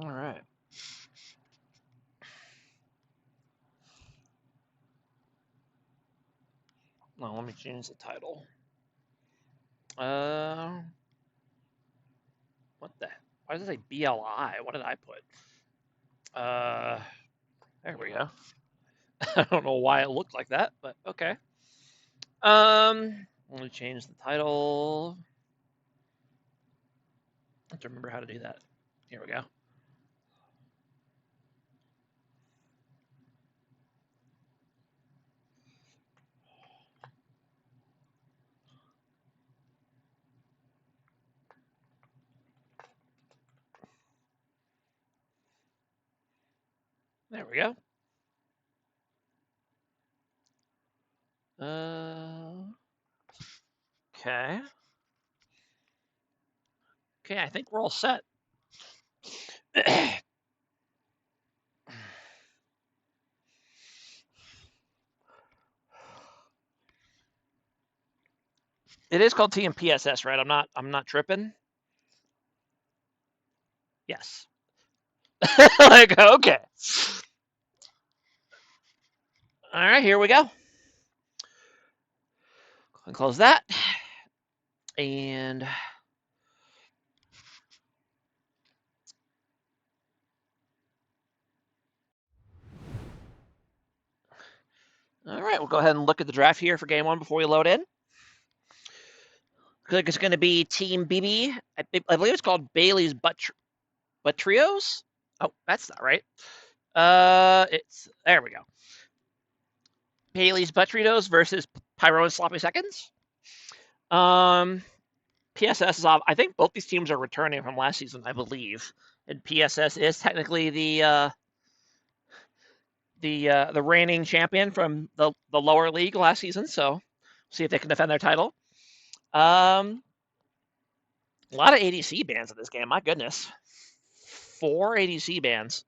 All right. Well, let me change the title. What the? Why does it say BLI? What did I put? There we go. I don't know why it looked like that, but okay. Let me change the title. I have to remember how to do that. Here we go. There we go. Okay. Okay, I think we're all set. It is called Team PSS, right? I'm not tripping. Yes. Like, okay. All right, here we go. Close that. And all right, we'll go ahead and look at the draft here for game one before we load in. Looks like it's going to be Team BB. I believe it's called Bailey's Butt Trios. Oh, that's not right. It's there we go. Bailey's Butt Trios versus Pyro and Sloppy Seconds. PSS is off. I think both these teams are returning from last season, I believe, and PSS is technically the reigning champion from the lower league last season. So, see if they can defend their title. A lot of ADC bans in this game. My goodness, 4 ADC bans.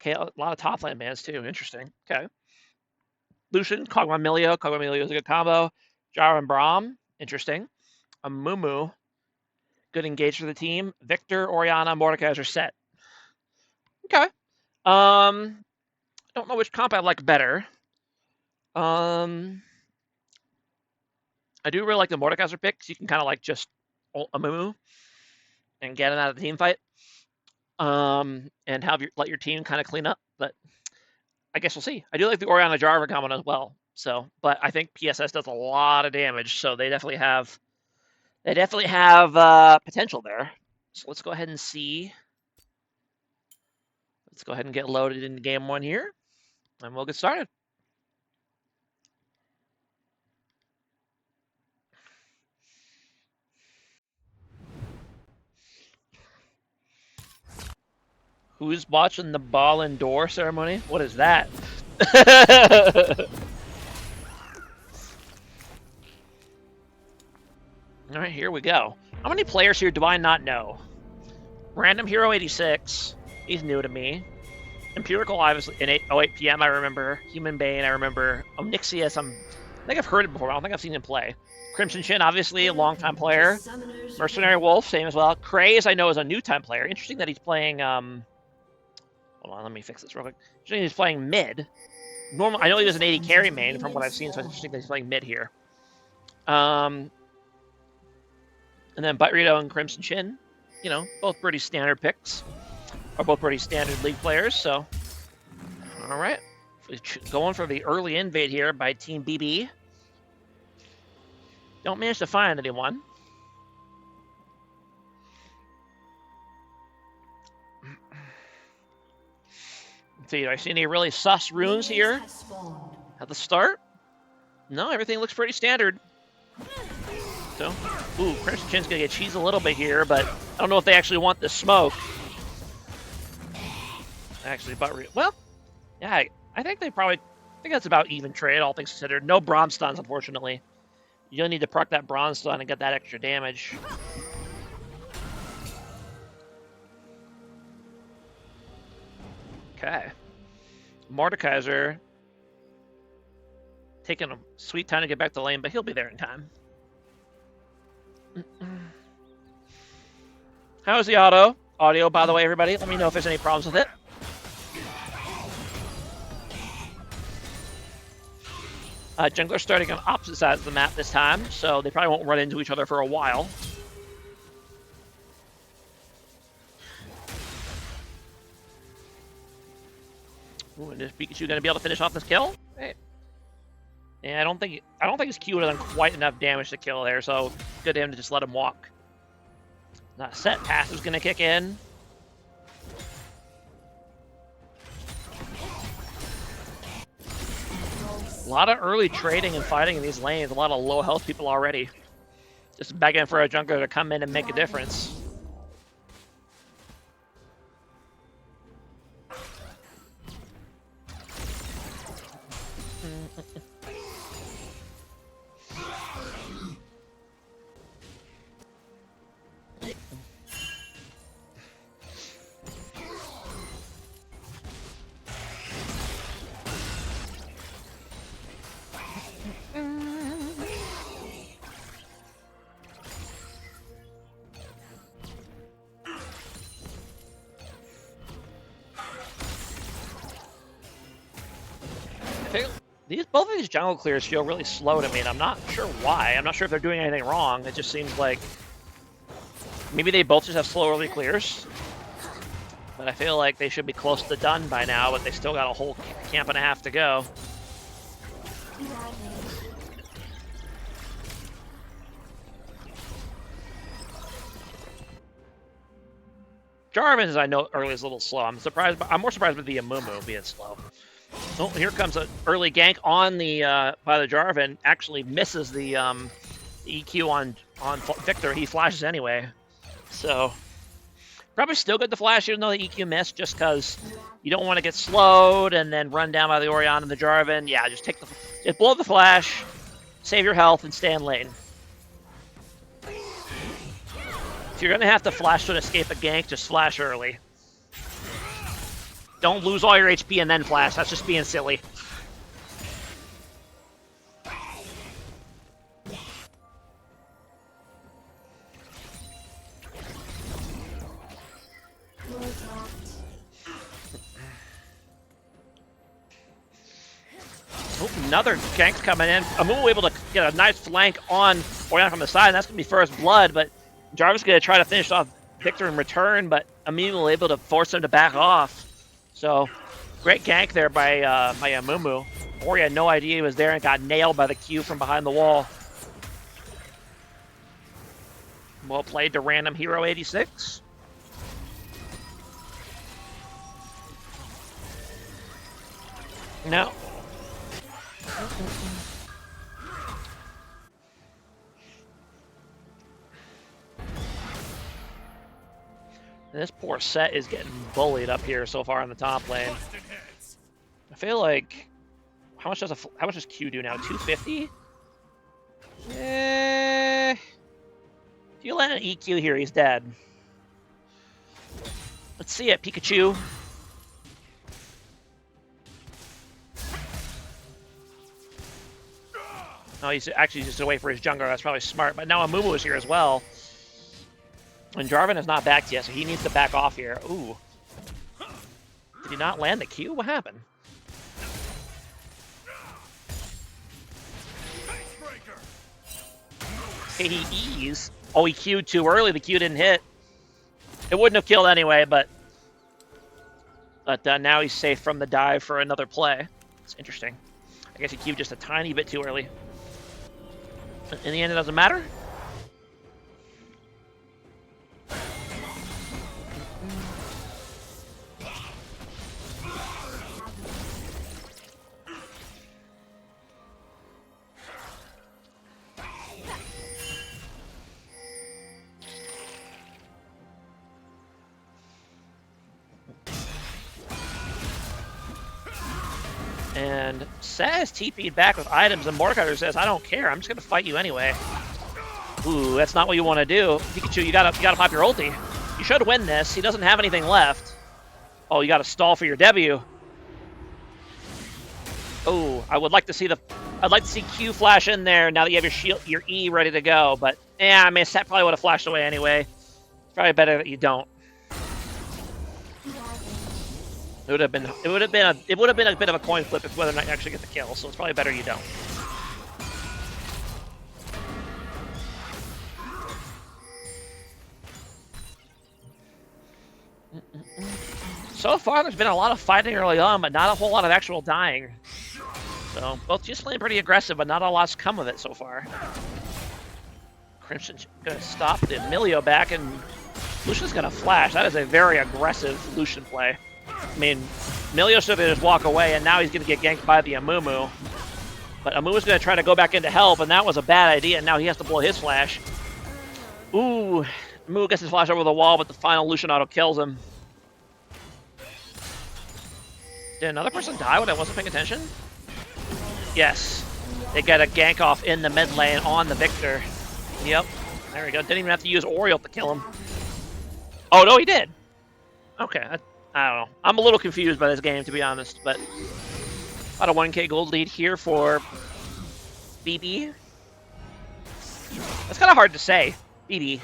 Okay, a lot of top lane bans too. Interesting. Okay. Lucian, Kog'Maw Milio. Kog'Maw Milio is a good combo. Jar and Braum. Interesting. A Mumu. Good engage for the team. Victor, Orianna, Mordekaiser are set. Okay. I don't know which comp I like better. I do really like the Mordekaiser pick because you can kind of like just ult a Mumu and get it out of the team fight. And have let your team kind of clean up. But I guess we'll see. I do like the Orianna Jarvan combo as well. So, but I think PSS does a lot of damage, so they definitely have potential there. So let's go ahead and see. Let's go ahead and get loaded into game one here, and we'll get started. Who's watching the ball and door ceremony? What is that? All right, here we go. How many players here do I not know? Random Hero 86. He's new to me. Empirical, obviously, in 08 PM, I remember. Human Bane, I remember. Onyxius, I think I've heard it before. I don't think I've seen him play. Crimson Chin, obviously, a long-time player. Mercenary Wolf, same as well. Craze, I know, is a new-time player. Interesting that he's playing, hold on, let me fix this real quick. Interesting he's playing mid. I know he was an 80 carry main from what I've seen, so it's interesting that he's playing mid here. And then Butrito and Crimson Chin, you know, both pretty standard picks. Are both pretty standard league players, so. All right. Going for the early invade here by Team BB. Don't manage to find anyone. Let's see, do I see any really sus runes here at the start? No, everything looks pretty standard. So, ooh, Crimson Chin's gonna get cheesed a little bit here, but I don't know if they actually want the smoke. Actually, but well, yeah, I think they probably, I think that's about even trade, all things considered. No bronze stuns, unfortunately. You'll need to proc that bronze stun and get that extra damage. Okay. Mordekaiser taking a sweet time to get back to lane, but he'll be there in time. How's the auto? audio, by the way, everybody. Let me know if there's any problems with it. Jungler's starting on opposite sides of the map this time, so they probably won't run into each other for a while. Ooh, and is Pikachu going to be able to finish off this kill? Hey. Yeah, I don't think his Q would have done quite enough damage to kill there, so good of him to just let him walk. Not set passive's going to kick in. A lot of early trading and fighting in these lanes. A lot of low health people already. Just begging for a jungler to come in and make a difference. Both of these jungle clears feel really slow to me, and I'm not sure why. I'm not sure if they're doing anything wrong. It just seems like maybe they both just have slow early clears. But I feel like they should be close to done by now, but they still got a whole camp and a half to go. Jarvan's, I know, early is a little slow. I'm more surprised with the Amumu being slow. Oh, here comes an early gank on the by the Jarvan. Actually misses the EQ on Victor. He flashes anyway, so probably still good to flash even though the EQ missed, just because you don't want to get slowed and then run down by the Orion and the Jarvan. Yeah, just blow the flash, save your health, and stay in lane. If you're gonna have to flash to escape a gank, just flash early. Don't lose all your HP and then flash. That's just being silly. Oh, another gank's coming in. Amumu able to get a nice flank on Orion from the side, and that's going to be first blood, but Jarvan's going to try to finish off Victor in return, but Amumu able to force him to back off. So, great gank there by Amumu. Ori had no idea he was there and got nailed by the Q from behind the wall. Well played to Random Hero 86. No. And this poor Set is getting bullied up here so far in the top lane. I feel like how much does Q do now? 250? If you land an EQ here, he's dead. Let's see it, Pikachu. Oh, he's actually just away for his jungler. That's probably smart. But now Amumu is here as well. And Jarvan is not backed yet, so he needs to back off here. Ooh. Did he not land the Q? What happened? Okay, he E's. Oh, he Q'd too early. The Q didn't hit. It wouldn't have killed anyway, but now he's safe from the dive for another play. It's interesting. I guess he Q'd just a tiny bit too early. In the end, it doesn't matter. And Saz TP'd back with items, and Mordekaiser says, I don't care, I'm just gonna fight you anyway. Ooh, that's not what you want to do. Pikachu, you gotta pop your ulti. You should win this. He doesn't have anything left. Oh, you gotta stall for your W. Oh, I'd like to see Q flash in there now that you have your shield, your E ready to go, but I mean, Set probably would have flashed away anyway. It's probably better that you don't. It would have been a bit of a coin flip if whether or not you actually get the kill. So it's probably better you don't. So far, there's been a lot of fighting early on, but not a whole lot of actual dying. So both just playing pretty aggressive, but not a lot's come of it so far. Crimson's gonna stop the Emilio back, and Lucian's gonna flash. That is a very aggressive Lucian play. I mean, Emilio should just walk away, and now he's gonna get ganked by the Amumu. But Amumu's gonna try to go back in to help, and that was a bad idea, and now he has to blow his flash. Ooh, Amumu gets his flash over the wall, but the final Lucian auto kills him. Did another person die when I wasn't paying attention? Yes. They get a gank off in the mid lane on the Victor. Yep. There we go. Didn't even have to use Oriole to kill him. Oh, no, he did. Okay. I don't know. I'm a little confused by this game, to be honest, but about a 1k gold lead here for BB. That's kind of hard to say. BB.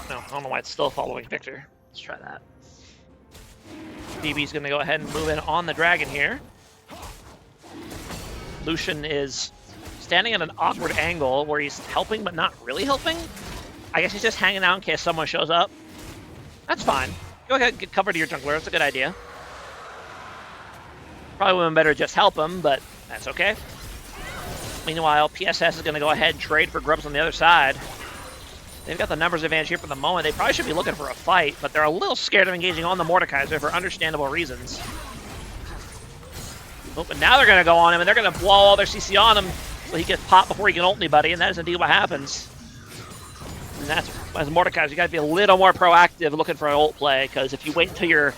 No, I don't know why it's still following Victor. Let's try that. BB's going to go ahead and move in on the dragon here. Lucian is standing at an awkward angle where he's helping but not really helping. I guess he's just hanging out in case someone shows up. That's fine. Go ahead and get cover to your jungler. That's a good idea. Probably would have been better to just help him, but that's okay. Meanwhile, PSS is going to go ahead and trade for grubs on the other side. They've got the numbers advantage here for the moment. They probably should be looking for a fight, but they're a little scared of engaging on the Mordekaiser for understandable reasons. Oh, but now they're going to go on him, and they're going to blow all their CC on him so he gets popped before he can ult anybody, and that is indeed what happens. And that's, as Mordekaiser, you got to be a little more proactive looking for an ult play, because if you wait until you're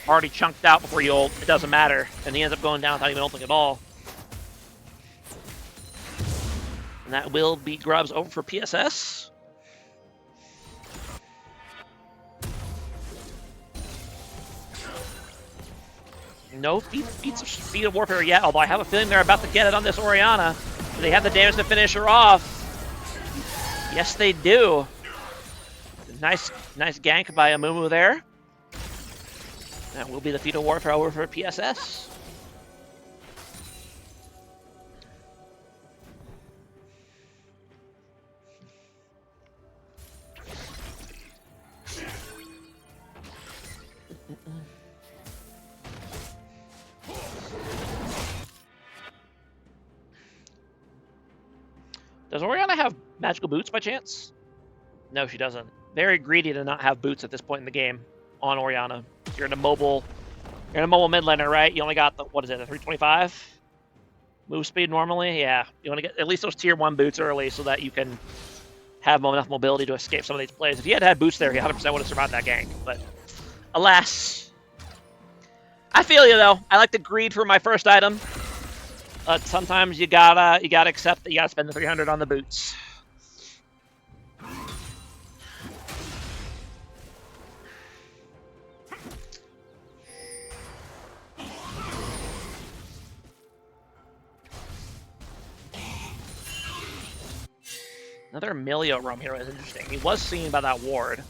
already chunked out before you ult, it doesn't matter, and he ends up going down without even ulting at all. And that will be grubs over for PSS. No feats of speed of warfare yet, although I have a feeling they're about to get it on this Orianna. Do they have the damage to finish her off? Yes, they do. Nice gank by Amumu there. That will be the feat of warfare over for PSS. Does Orianna have magical boots by chance? No, she doesn't. Very greedy to not have boots at this point in the game on Orianna. You're in a mobile mid laner, right? You only got the, what is it, a 325 move speed normally? Yeah, you want to get at least those tier 1 boots early so that you can have enough mobility to escape some of these plays. If he had boots there, he 100% would have survived that gank. But alas, I feel you though. I like the greed for my first item. Sometimes you gotta accept that you gotta spend the 300 on the boots. Another Emilio roam hero is interesting. He was seen by that ward.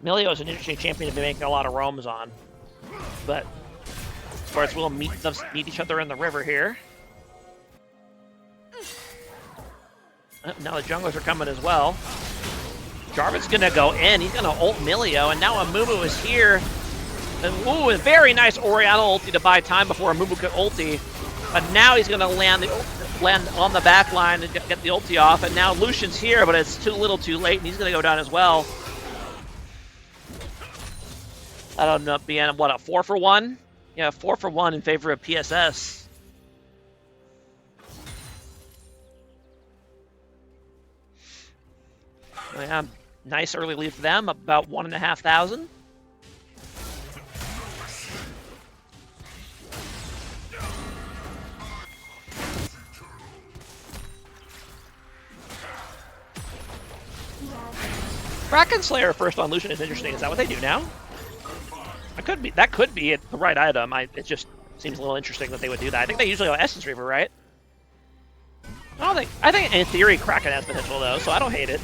Emilio is an interesting champion to be making a lot of roams on, but of course, we'll meet each other in the river here. Now the junglers are coming as well. Jarvan's gonna go in. He's gonna ult Emilio, and now Amumu is here. And, ooh, a very nice Orianna ulti to buy time before Amumu could ulti. But now he's gonna land on the back line and get the ulti off. And now Lucian's here, but it's too little, too late, and he's gonna go down as well. That'll end up being what, a 4-for-1? Yeah, 4-for-1 in favor of PSS. Yeah, nice early lead for them, about 1,500. Kraken Slayer first on Lucian is interesting. Is that what they do now? That could be the right item. It just seems a little interesting that they would do that. I think they usually go Essence Reaver, right? I think in theory Kraken has potential though, so I don't hate it.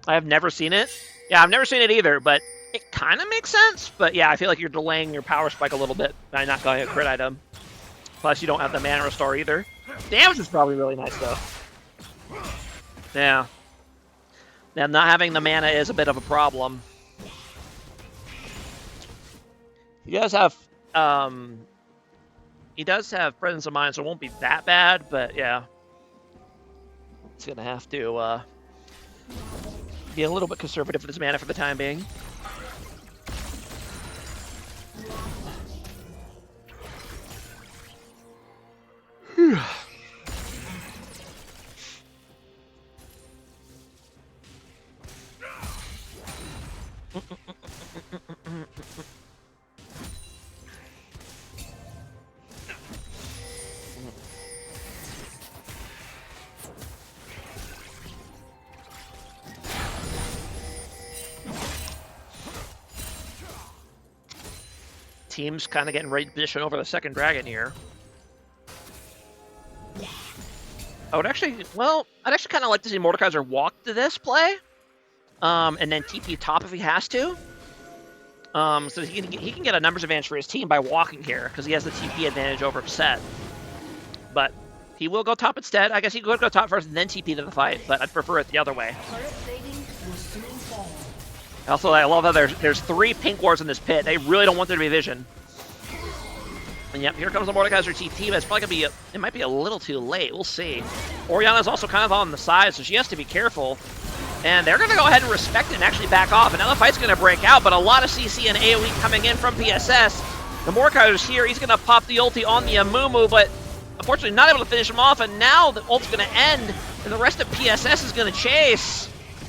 I have never seen it. Yeah, I've never seen it either, but it kind of makes sense. But yeah, I feel like you're delaying your power spike a little bit by not going a crit item. Plus, you don't have the mana restore either. Damage is probably really nice, though. Yeah. Now, not having the mana is a bit of a problem. He does have presence of mind, so it won't be that bad. But yeah, it's gonna have to be a little bit conservative with his mana for the time being. Team's kind of getting ready to position over the second dragon here. I'd actually kind of like to see Mordekaiser walk to this play, and then TP top if he has to. So he can get a numbers advantage for his team by walking here, because he has the TP advantage over Set. But he will go top instead. I guess he could go top first and then TP to the fight, but I'd prefer it the other way. Also, I love how there's 3 pink wards in this pit. They really don't want there to be vision. And yep, here comes the Mordekaiser TP, but it's probably going to be, it might be a little too late. We'll see. Orianna's also kind of on the side, so she has to be careful. And they're going to go ahead and respect it and actually back off. And now the fight's going to break out, but a lot of CC and AoE coming in from PSS. The Mordekaiser's here. He's going to pop the ulti on the Amumu, but unfortunately not able to finish him off. And now the ult's going to end, and the rest of PSS is going to chase.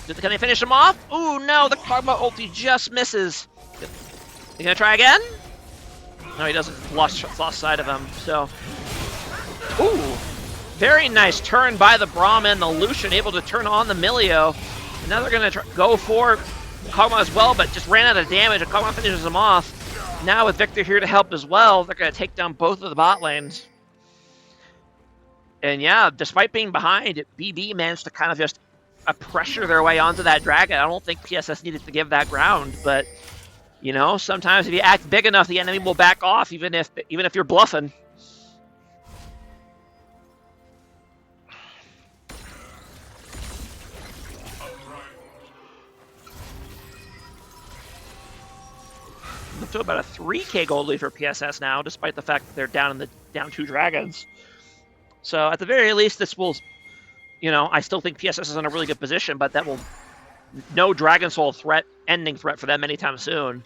Can they finish him off? Ooh, no, the Karma ulti just misses. You gonna try again? No, he doesn't. Lost sight of him, so. Ooh, very nice turn by the Brahmin. The Lucian able to turn on the Milio. And now they're gonna go for Karma as well, but just ran out of damage, and Karma finishes him off. Now with Victor here to help as well, they're gonna take down both of the bot lanes. And yeah, despite being behind, BB managed to kind of just pressure their way onto that dragon. I don't think PSS needed to give that ground, but you know, sometimes if you act big enough, the enemy will back off, even if you're bluffing. Up to about a 3k gold lead for PSS now, despite the fact that they're down 2 dragons. So at the very least, this will. You know, I still think PSS is in a really good position, but that will no Dragon Soul ending threat for them anytime soon.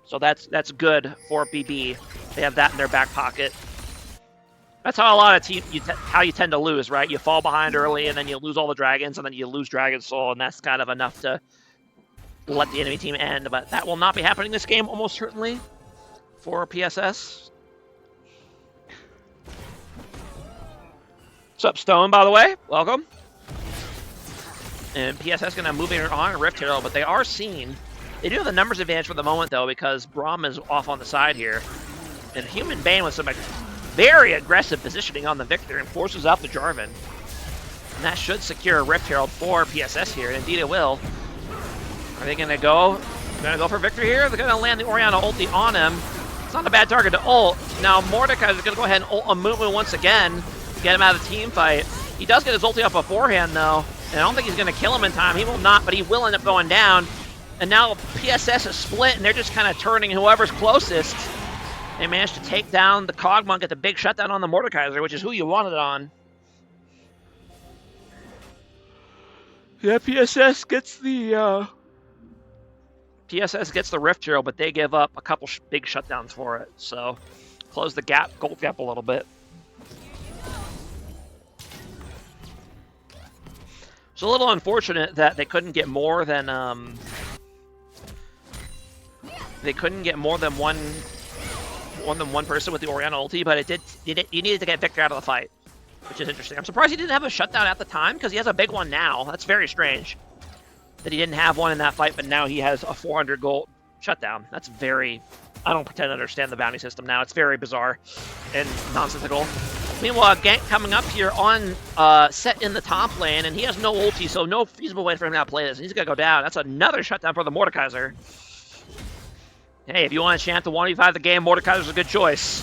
So that's good for BB. They have that in their back pocket. That's how a lot of teams how you tend to lose, right? You fall behind early, and then you lose all the dragons, and then you lose Dragon Soul, and that's kind of enough to let the enemy team end. But that will not be happening this game, almost certainly, for PSS. What's up, Stone, by the way? Welcome. And PSS going to move in on Rift Herald, but they are seen. They do have the numbers advantage for the moment, though, because Braum is off on the side here. And Human Bane with some very aggressive positioning on the Victor and forces out the Jarvan. And that should secure a Rift Herald for PSS here, and indeed it will. Are they going to go? They're going to go for Victor here? They're going to land the Orianna ulti on him. It's not a bad target to ult. Now Mordekaiser is going to go ahead and ult Amumu once again. Get him out of the team fight. He does get his ulti up beforehand, though, and I don't think he's going to kill him in time. He will not, but he will end up going down. And now PSS is split, and they're just kind of turning whoever's closest. They managed to take down the Cogmonk, get the big shutdown on the Mordekaiser, which is who you wanted on. Yeah, PSS gets the Rift Hero, but they give up a couple big shutdowns for it. So close the gold gap a little bit. It's a little unfortunate that they couldn't get more than one more than one person with the Oriana ulti, but he needed to get Victor out of the fight, which is interesting. I'm surprised he didn't have a shutdown at the time, because he has a big one now. That's very strange that he didn't have one in that fight, but now he has a 400 gold shutdown. That's very... I don't pretend to understand the bounty system now. It's very bizarre and nonsensical. Meanwhile, gank coming up here on Set in the top lane, and he has no ulti, so no feasible way for him to play this. He's going to go down. That's another shutdown for the Mordekaiser. Hey, if you want a chance to 1v5 the game, Mordekaiser's a good choice.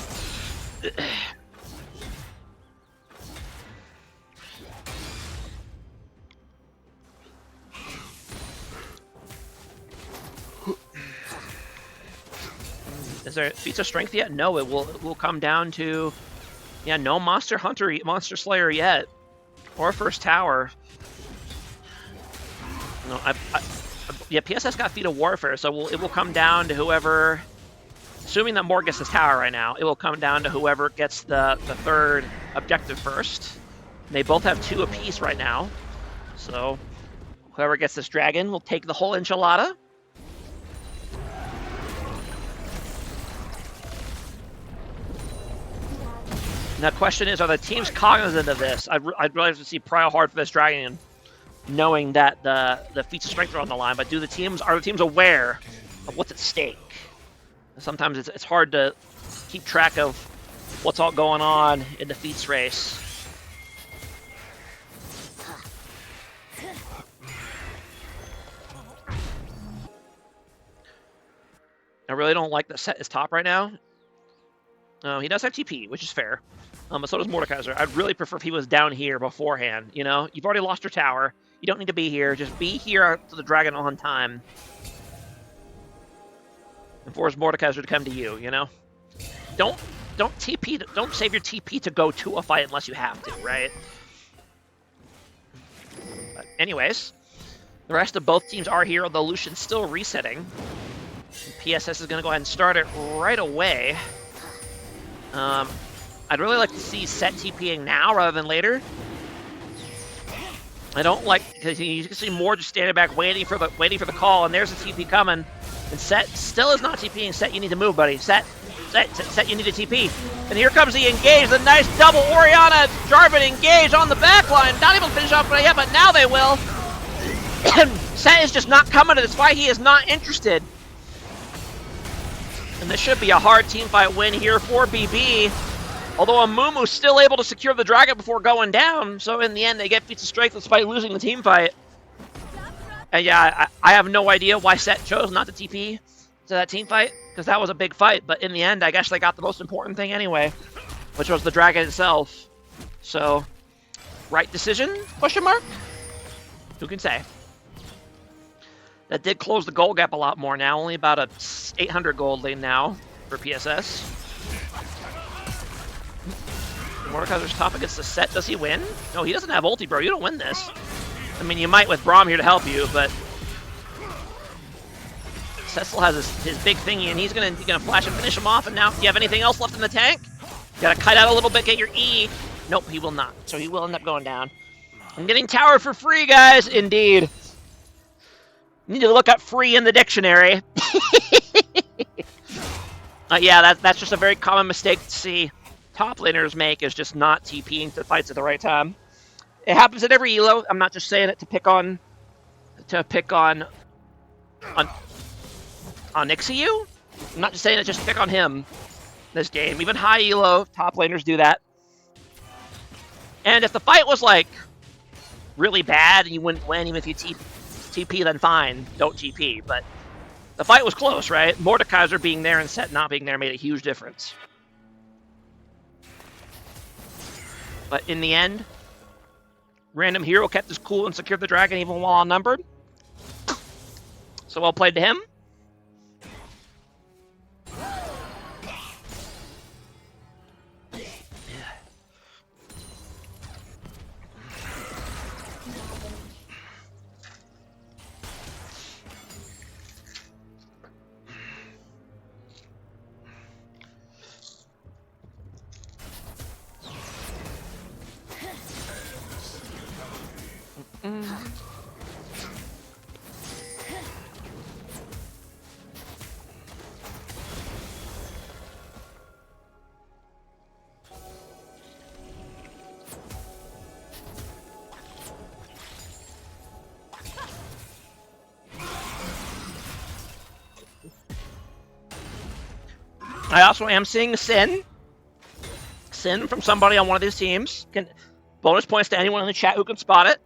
Is there feats of strength yet? No, it will come down to, yeah, no Monster Slayer yet, or first tower. No, yeah, PSS got Feat of Warfare, so it will come down to whoever, assuming that Mort gets this tower right now, it will come down to whoever gets the third objective first. And they both have 2 apiece right now, so whoever gets this dragon will take the whole enchilada. Now, the question is, are the teams cognizant of this? I'd really like to see Prio hard for this dragon, knowing that the feats of strength are on the line. But are the teams aware of what's at stake? Sometimes it's hard to keep track of what's all going on in the feats race. I really don't like that Set is top right now. He does have TP, which is fair. But so does Mordekaiser. I'd really prefer if he was down here beforehand, you know? You've already lost your tower. You don't need to be here. Just be here to the dragon on time. And force Mordekaiser to come to you, you know? Don't TP, don't save your TP to go to a fight unless you have to, right? But anyways, the rest of both teams are here, although Lucian's still resetting. PSS is going to go ahead and start it right away. I'd really like to see Set TPing now rather than later. I don't like, because you can see Mort just standing back waiting for the call, and there's a TP coming. And Set still is not TPing. Set, you need to move, buddy. Set, you need to TP. And here comes the engage, the nice double Oriana Jarvan engage on the back line. Not even finished off yet, but now they will. Set is just not coming to this fight. He is not interested. And this should be a hard teamfight win here for BB. Although Amumu's still able to secure the dragon before going down, so in the end they get feats of strength despite losing the teamfight. And yeah, I have no idea why Set chose not to TP to that teamfight, because that was a big fight. But in the end, I guess they got the most important thing anyway, which was the dragon itself. So, right decision? Question mark? Who can say? That did close the gold gap a lot more now, only about a 800 gold lane now for PSS. Mordekaiser's top against the Set. Does he win? No, he doesn't have ulti, bro. You don't win this. I mean, you might with Braum here to help you, but Set still has his big thingy, and he's gonna flash and finish him off. And now, do you have anything else left in the tank? You gotta kite out a little bit, get your E. Nope, he will not. So he will end up going down. I'm getting tower for free, guys. Indeed. You need to look up free in the dictionary. Yeah, that's just a very common mistake to see top laners make, is just not TPing to fights at the right time. It happens at every elo. I'm not just saying it to pick on Nixiu. I'm not just saying it just to pick on him this game. Even high elo top laners do that. And if the fight was like really bad and you wouldn't win even if you TP, then fine, don't TP. But the fight was close, right? Mordekaiser being there and Set not being there made a huge difference. But in the end, Random Hero kept his cool and secured the dragon even while outnumbered. So well played to him. I also am seeing Sin. Sin from somebody on one of these teams. Bonus points to anyone in the chat who can spot it.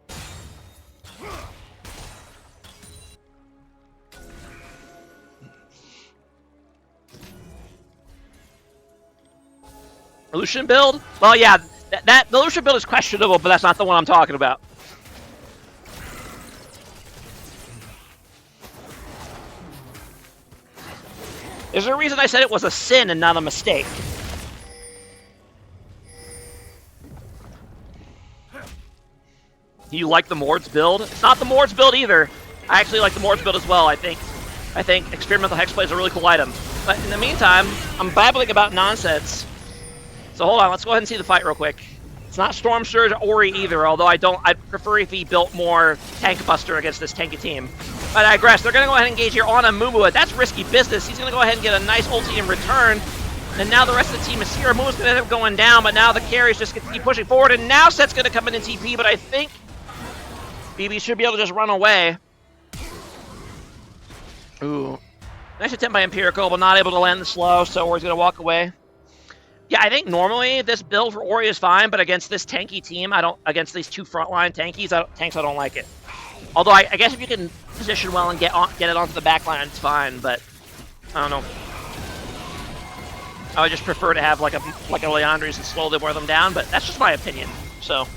Lucian build? Well, yeah, the Lucian build is questionable, but that's not the one I'm talking about. There's a reason I said it was a sin and not a mistake. Do you like the Mords build? It's not the Mords build either. I actually like the Mords build as well. I think Experimental Hexblade is a really cool item. But in the meantime, I'm babbling about nonsense. So hold on, let's go ahead and see the fight real quick. It's not Storm Surge or Ori either, although I'd prefer if he built more Tank Buster against this tanky team. But I digress. They're going to go ahead and engage here on a Mumu. That's risky business. He's going to go ahead and get a nice ulti in return. And now the rest of the team is here. Mumu's going to end up going down, but now the carries just keep pushing forward. And now Set's going to come in and TP, but I think BB should be able to just run away. Ooh. Nice attempt by Empirical, but not able to land the slow, so Ori's going to walk away. Yeah, I think normally this build for Ori is fine, but against this tanky team, against these two frontline tanks, I don't like it. Although I guess if you can position well and get it onto the back line, it's fine, but I don't know. I would just prefer to have like a Leandri's and slowly wear them down, but that's just my opinion. So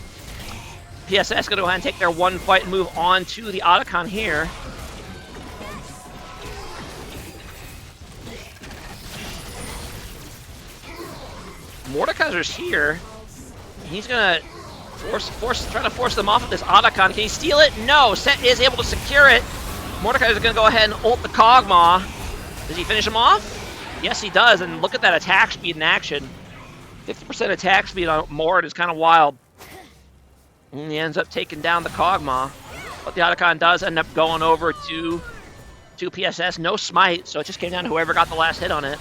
PSS going to go ahead and take their one fight and move on to the Otacon here. Mordekaiser's here. He's gonna try to force them off of this Otacon. Can he steal it? No. Set is able to secure it. Mordekaiser's gonna go ahead and ult the Kog'Maw. Does he finish him off? Yes, he does. And look at that attack speed in action. 50% attack speed on Mord is kind of wild. And he ends up taking down the Kog'Maw. But the Otacon does end up going over to PSS. No smite, so it just came down to whoever got the last hit on it.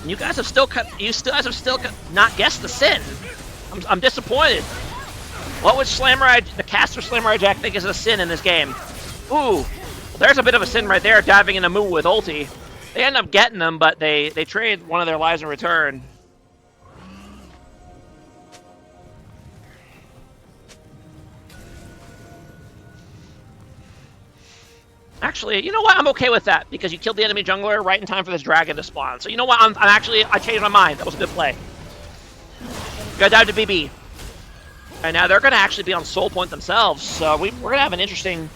You guys have still not guessed the sin. I'm disappointed. What would the caster Slammer Jack think is a sin in this game? Ooh, there's a bit of a sin right there, diving in a move with ulti. They end up getting them, but they trade one of their lives in return. Actually, you know what? I'm okay with that, because you killed the enemy jungler right in time for this dragon to spawn. So you know what? I changed my mind. That was a good play. Gotta dive to BB. And now they're gonna actually be on soul point themselves, so we're gonna have an interesting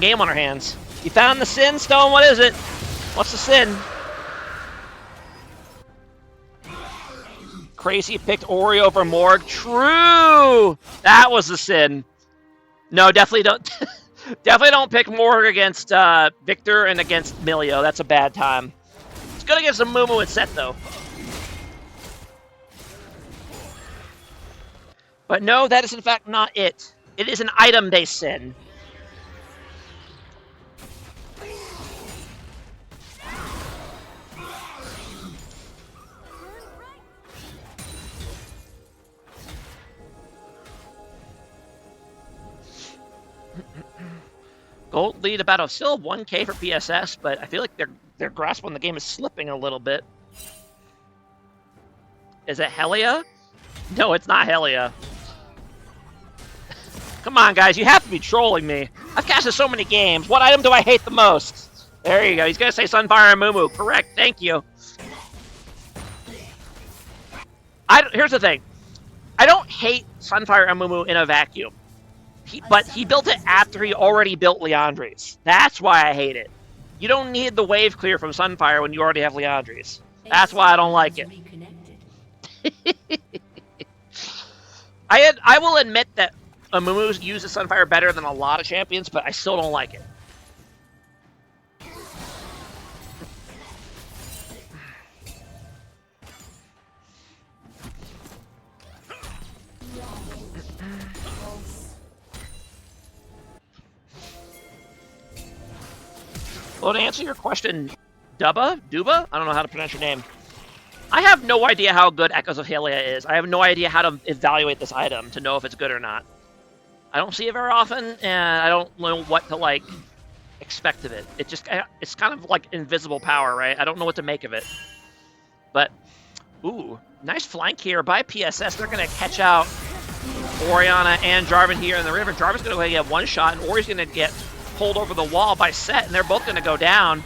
game on our hands. You found the sin, Stone? What is it? What's the sin? Crazy picked Ori over Morg. True! That was the sin. No, definitely don't. Definitely don't pick Morg against Victor and against Milio. That's a bad time. It's gonna give some Mumu and Set though. But no, that is in fact not it. It is an item-based sin. Gold lead about still 1K for PSS, but I feel like their grasp on the game is slipping a little bit. Is it Helia? No, it's not Helia. Come on, guys, you have to be trolling me. I've casted so many games. What item do I hate the most? There you go. He's gonna say Sunfire and Mumu. Correct. Thank you. Here's the thing. I don't hate Sunfire and Mumu in a vacuum. But he built it after he already built Leandri's. That's why I hate it. You don't need the wave clear from Sunfire when you already have Leandri's. That's why I don't like it. I will admit that Amumu uses Sunfire better than a lot of champions, but I still don't like it. Well, to answer your question, Duba? I don't know how to pronounce your name. I have no idea how good Echoes of Helia is. I have no idea how to evaluate this item to know if it's good or not. I don't see it very often, and I don't know what to like. expect of it. It's kind of like invisible power, right? I don't know what to make of it. But, ooh, nice flank here by PSS. They're going to catch out Orianna and Jarvan here in the river. Jarvan's going to get one shot, and Ori's going to get pulled over the wall by Set, and they're both going to go down.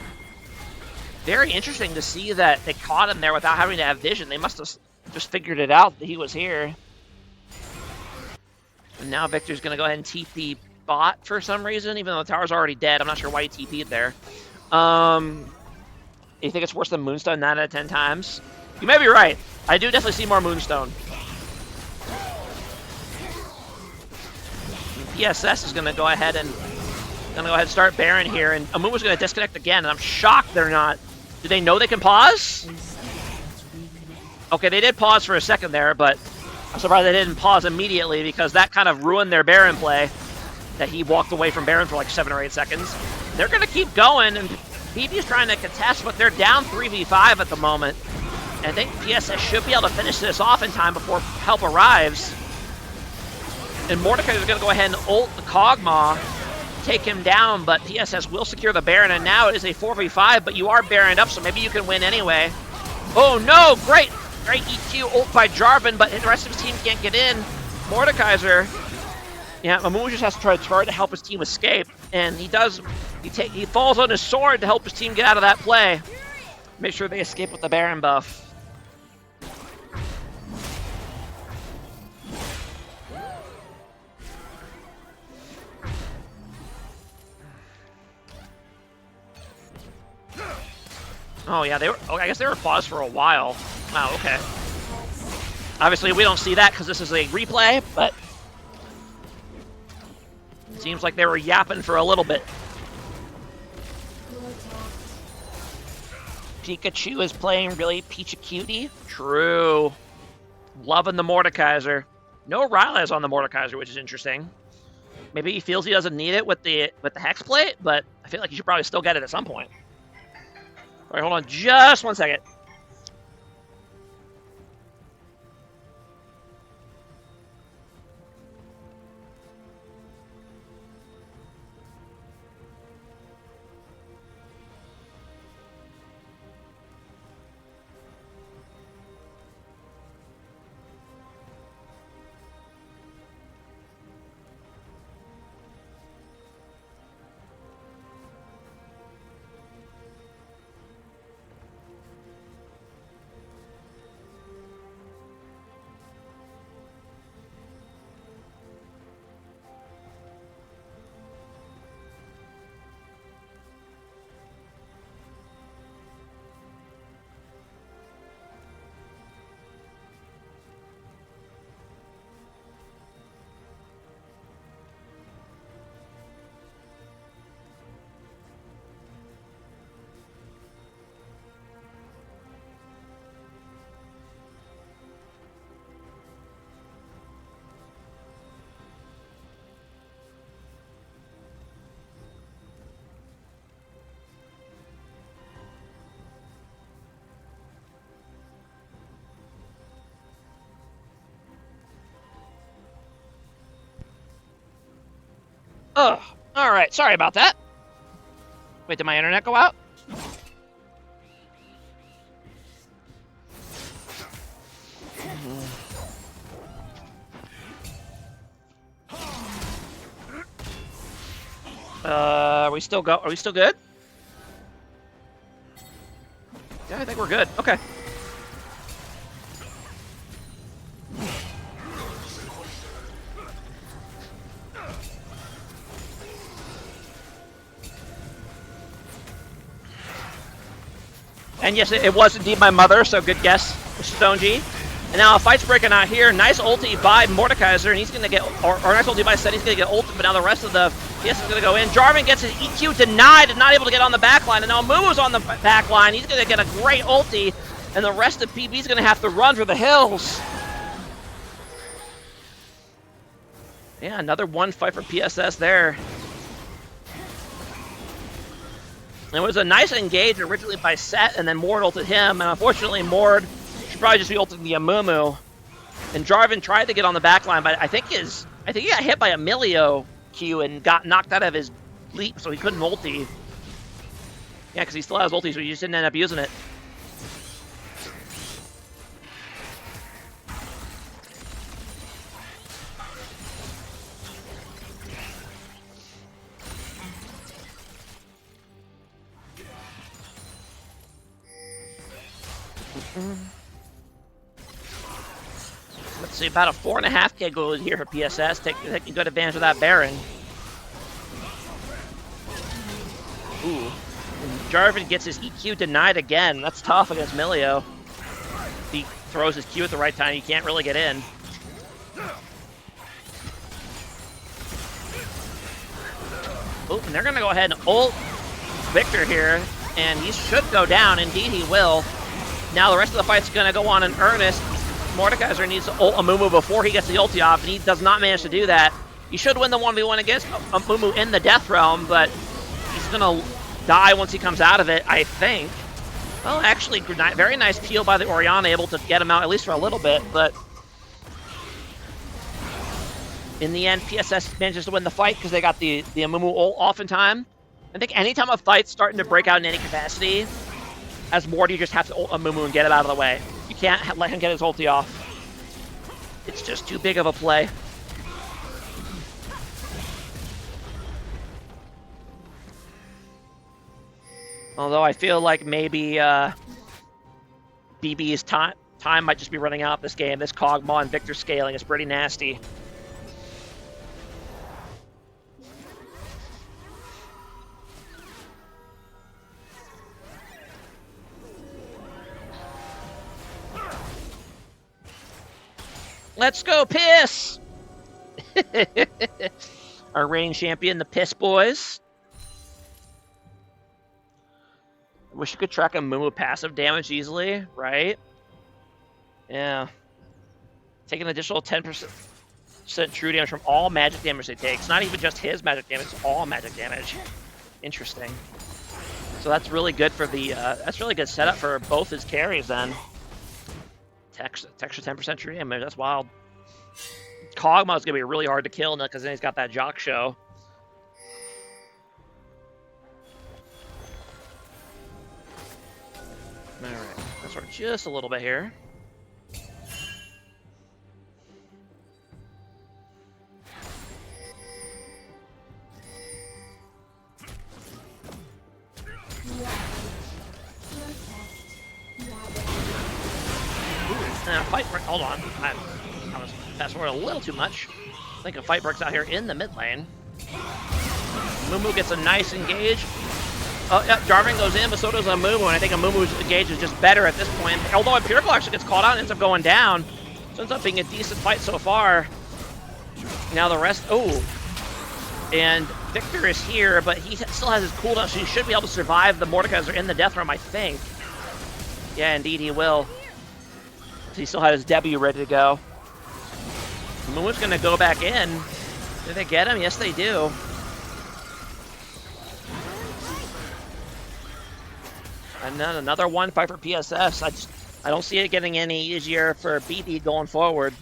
Very interesting to see that they caught him there without having to have vision. They must have just figured it out that he was here. And now Victor's going to go ahead and TP bot for some reason, even though the tower's already dead. I'm not sure why he TP'd there. You think it's worse than Moonstone 9 out of 10 times? You may be right. I do definitely see more Moonstone. PSS is going to go ahead and start Baron here, and Amumu's going to disconnect again, and I'm shocked they're not. Do they know they can pause? Okay, they did pause for a second there, but I'm surprised they didn't pause immediately because that kind of ruined their Baron play, that he walked away from Baron for like 7 or 8 seconds. They're going to keep going, and BB's trying to contest, but they're down 3v5 at the moment. And I think PSS should be able to finish this off in time before help arrives. And Mordecai is going to go ahead and ult the Kog'Maw, take him down, but PSS will secure the Baron, and now it is a 4v5, but you are Baroned up, so maybe you can win anyway. Oh no, great EQ ult by Jarvan, but the rest of his team can't get in. Mordekaiser, yeah, Mamu just has to try to help his team escape, and he does. He falls on his sword to help his team get out of that play. Make sure they escape with the Baron buff. Oh yeah, they were. Oh, I guess they were paused for a while. Wow. Okay. Obviously, we don't see that because this is a replay, but it seems like they were yapping for a little bit. Pikachu is playing really Peach-a-Cutie. True. Loving the Mordekaiser. No Rylai's on the Mordekaiser, which is interesting. Maybe he feels he doesn't need it with the Hex Plate, but I feel like he should probably still get it at some point. All right, hold on just 1 second. Ugh. All right. Sorry about that. Wait, did my internet go out? Are we still good? Yeah, I think we're good. Okay. And yes, it was indeed my mother, so good guess, Stone G. And now a fight's breaking out here. Nice ulti by Mordekaiser, and he's going to get, or nice ulti by Set, he's going to get ulti, but now the rest of the PS is going to go in. Jarvan gets his EQ denied and not able to get on the backline, and now Mumu's on the backline. He's going to get a great ulti, and the rest of PB is going to have to run for the hills. Yeah, another one fight for PSS there. It was a nice engage originally by Set, and then Mord ulted him, and unfortunately Mord should probably just be ulting the Amumu. And Jarvan tried to get on the backline, but I think he got hit by a Milio Q and got knocked out of his leap, so he couldn't ulti. Yeah, because he still has ulti, so he just didn't end up using it. Let's see, about a 4.5k goal here for PSS. Taking good advantage of that Baron. Ooh. And Jarvan gets his EQ denied again. That's tough against Milio. He throws his Q at the right time, you can't really get in. Oh, and they're going to go ahead and ult Victor here, and he should go down. Indeed, he will. Now the rest of the fight's going to go on in earnest. Mordekaiser needs to ult Amumu before he gets the ulti off, and he does not manage to do that. He should win the 1v1 against Amumu in the Death Realm, but he's going to die once he comes out of it, I think. Well, actually, very nice peel by the Orianna, able to get him out at least for a little bit, but in the end, PSS manages to win the fight because they got the Amumu ult off in time. I think anytime a fight's starting to break out in any capacity, as Mord, you just have to ult Amumu and get him out of the way. You can't let him get his ulti off. It's just too big of a play. Although I feel like maybe BB's time might just be running out this game. This Kog'Maw and Victor scaling is pretty nasty. Let's go, Piss! Our reigning champion, the Piss Boys. I wish you could track a Amumu passive damage easily, right? Yeah. Take an additional 10% true damage from all magic damage they take. It's not even just his magic damage, it's all magic damage. Interesting. So that's really good for the, that's really good setup for both his carries then. Extra 10% true damage, that's wild. Kog'Maw is going to be really hard to kill because then he's got that Jock show. Alright, let's work just a little bit here. Fight break. Hold on. I was fast forward a little too much. I think a fight breaks out here in the mid lane. Mumu gets a nice engage. Oh, yeah, Jarvan goes in, but so does Amumu, and I think Amumu's engage is just better at this point. Although Empirical actually gets caught out and ends up going down. So it ends up being a decent fight so far. Now the rest... Oh. And Victor is here, but he still has his cooldown, so he should be able to survive the Mordekaiser in the Death Realm, I think. Yeah, indeed he will. He still had his debut ready to go. Amumu's going to go back in. Did they get him? Yes, they do. And then another one fight for PSS. I don't see it getting any easier for BB going forward.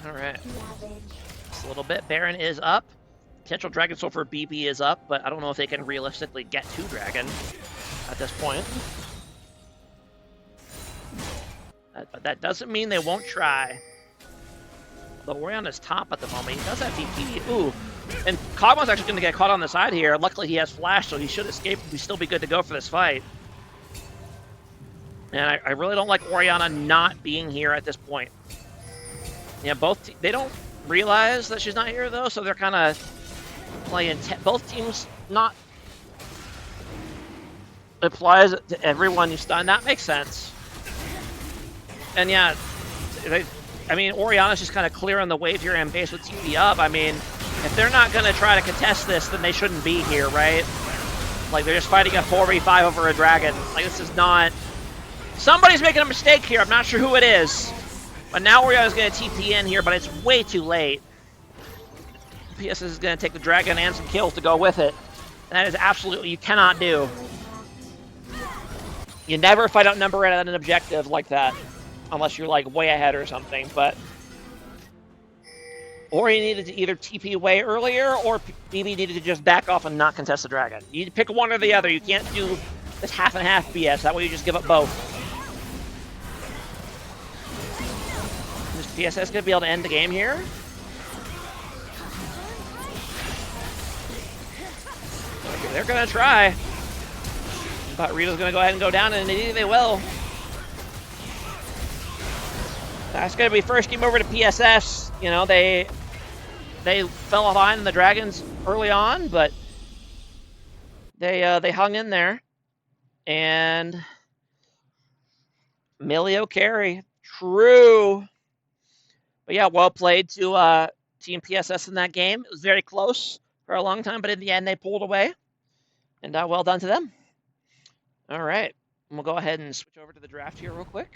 Alright. Just a little bit. Baron is up. Potential Dragon Soul for BB is up, but I don't know if they can realistically get to Dragon at this point. But that doesn't mean they won't try. The Orianna's top at the moment. He does have DP. Ooh. And Kog'Maw's actually going to get caught on the side here. Luckily, he has Flash, so he should escape and still be good to go for this fight. And I really don't like Orianna not being here at this point. Yeah, they don't realize that she's not here, though, so they're kind of playing... both teams not... applies to everyone you stun. That makes sense. And yeah, I mean, Orianna's just kind of clearing the wave here and base with TP up. I mean, if they're not going to try to contest this, then they shouldn't be here, right? Like, they're just fighting a 4v5 over a dragon. Like, this is not Somebody's making a mistake here. I'm not sure who it is. But now Oriole's going to TP in here, but it's way too late. PSS is going to take the dragon and some kills to go with it. That is absolutely, you cannot do. You never fight outnumber at an objective like that. Unless you're like way ahead or something, but... Or you needed to either TP away earlier, or maybe needed to just back off and not contest the dragon. You need to pick one or the other. You can't do this half and half BS. That way you just give up both. Is PSS going to be able to end the game here? Okay, they're going to try. But Rito's going to go ahead and go down, and indeed they will. That's going to be first game over to PSS. You know, they fell behind in the dragons early on, but they hung in there. And Milio carry. True. But yeah, well played to Team PSS in that game. It was very close for a long time, but in the end they pulled away. And well done to them. All right. We'll go ahead and switch over to the draft here real quick.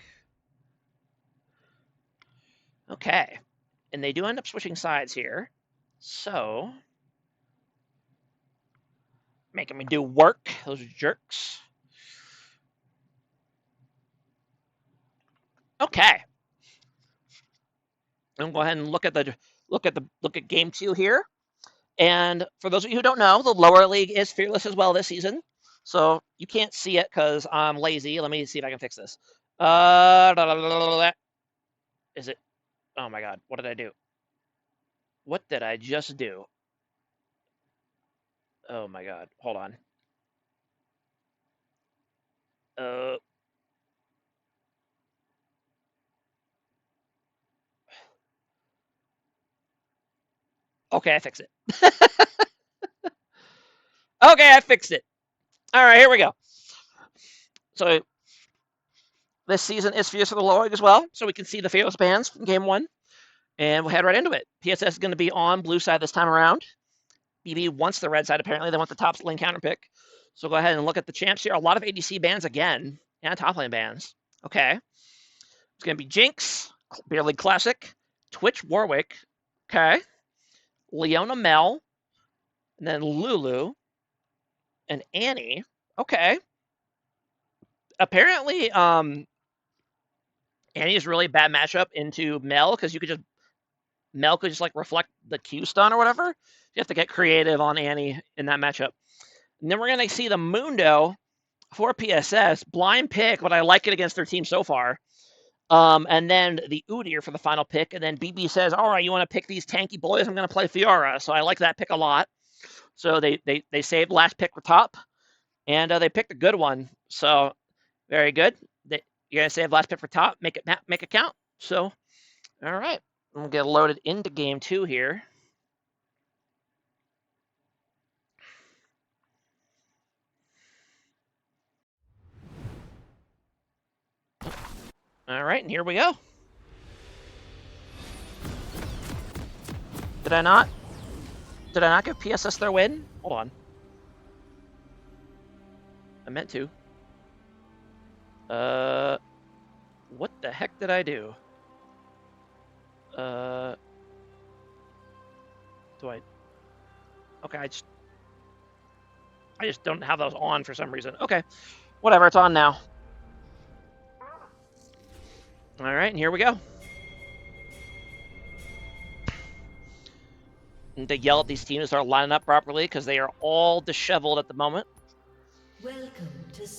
Okay. And they do end up switching sides here. So, making me do work. Those jerks. Okay. I'm gonna go ahead and look at game 2 here. And for those of you who don't know, the lower league is fearless as well this season. So you can't see it because I'm lazy. Let me see if I can fix this. Is it? Oh my god! What did I do? What did I just do? Oh my god! Hold on. Okay, I fixed it. Okay, I fixed it. All right, here we go. So this season is fierce for the lower league as well. So we can see the fearless bands from game 1. And we'll head right into it. PSS is going to be on blue side this time around. BB wants the red side, apparently. They want the top lane counter pick. So go ahead and look at the champs here. A lot of ADC bans again. And top lane bans. Okay. It's going to be Jinx, Beer League Classic, Twitch Warwick. Okay. Leona Mel. And then Lulu. And Annie. Okay. Apparently, Annie is really bad matchup into Mel because Mel could just like reflect the Q stun or whatever. You have to get creative on Annie in that matchup. And then we're going to see the Mundo for PSS. Blind pick, but I like it against their team so far. And then the Udyr for the final pick. And then BB says, all right, you want to pick these tanky boys? I'm going to play Fiora. So I like that pick a lot. So they saved last pick for top. And they picked a good one. So very good. You're going to save last pick for top. Make it count. So, all right. We'll get loaded into game 2 here. All right, and here we go. Did I not give PSS their win? Hold on. I meant to. What the heck did I do? Okay, I just don't have those on for some reason. Okay, whatever, it's on now. All right, and here we go. And they yell at these teams to start lining up properly because they are all disheveled at the moment.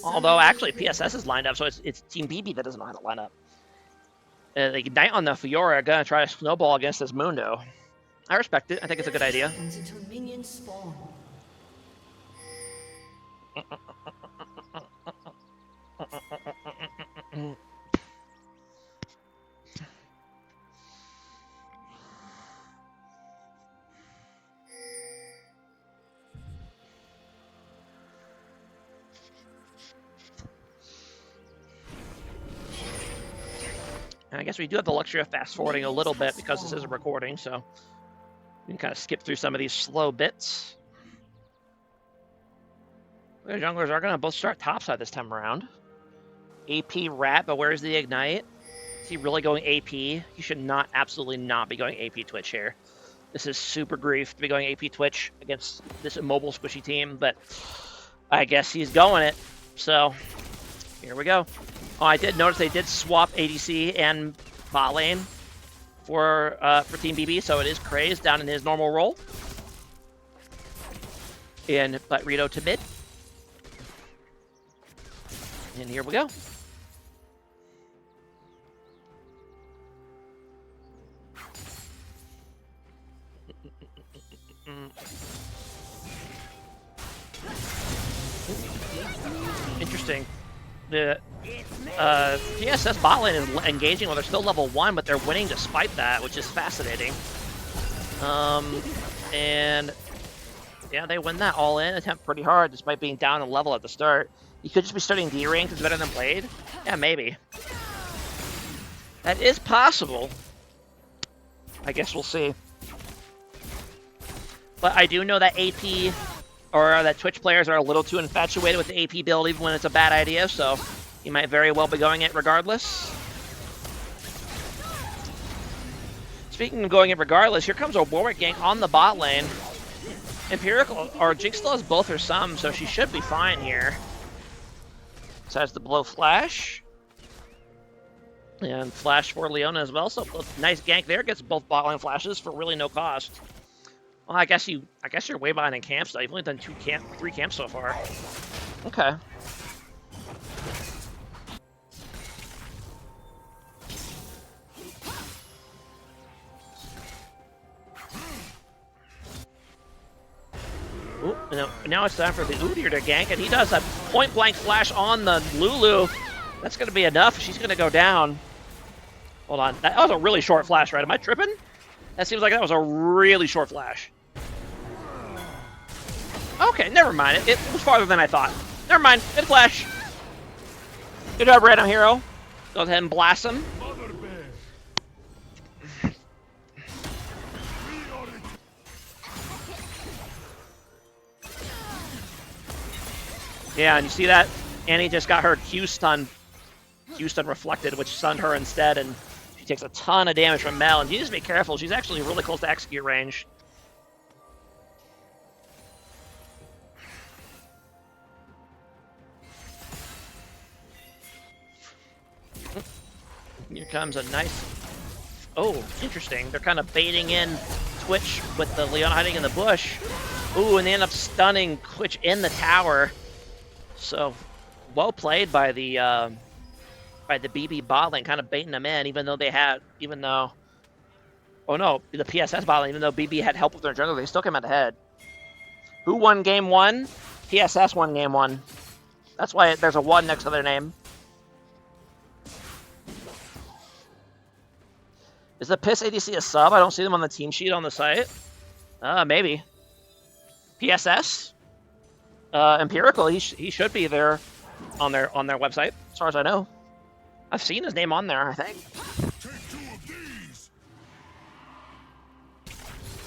Although, actually, PSS is lined up, so it's Team BB that doesn't know how to line up. They ignite on the Fiora, gonna try to snowball against this Mundo. I respect it. I think it's a good idea. And I guess we do have the luxury of fast forwarding a little bit because this is a recording, so we can kind of skip through some of these slow bits. The junglers are going to both start topside this time around. AP rat, but where's the ignite? Is he really going AP? He should not, absolutely not be going AP Twitch here. This is super grief to be going AP Twitch against this immobile squishy team, but I guess he's going it. So here we go. Oh, I did notice they did swap ADC and bot lane for Team BB, so it is Craze down in his normal role. And but Rito to mid. And here we go. Interesting. The PSS bot lane is engaging while they're still level 1, but they're winning despite that, which is fascinating. And yeah, they win that all in, attempt pretty hard despite being down a level at the start. You could just be starting D rank, it's better than Blade. Yeah, maybe. That is possible. I guess we'll see. But I do know that AP, or that Twitch players are a little too infatuated with the AP build even when it's a bad idea, so you might very well be going it regardless. Speaking of going it regardless, here comes a Warwick gang on the bot lane. Empirical, or Jinx still has both her sums, so she should be fine here. Besides the blow flash. And flash for Leona as well, so nice gank there, gets both bot lane flashes for really no cost. Well, I guess you're way behind in camps though. You've only done 3 camps so far. Okay. Ooh, now it's time for the Udyr to gank, and he does a point-blank flash on the Lulu. That's going to be enough. She's going to go down. Hold on. That was a really short flash, right? Am I tripping? That seems like that was a really short flash. Okay, never mind. It was farther than I thought. Never mind. Good flash. Good job, Random Hero. Go ahead and blast him. Yeah, and you see that? Annie just got her Q stun reflected, which stunned her instead, and she takes a ton of damage from Mel. And you just be careful. She's actually really close to execute range. Here comes a nice... Oh, interesting. They're kind of baiting in Twitch with the Leona hiding in the bush. Ooh, and they end up stunning Twitch in the tower. So, well played by the BB bot lane, kind of baiting them in, even though oh no, the PSS bot lane, even though BB had help with their jungle, they still came out ahead. Who won game 1? PSS won game 1. That's why there's a 1 next to their name. Is the Piss ADC a sub? I don't see them on the team sheet on the site. Maybe. PSS? Empirical, he should be there on their website, as far as I know. I've seen his name on there, I think.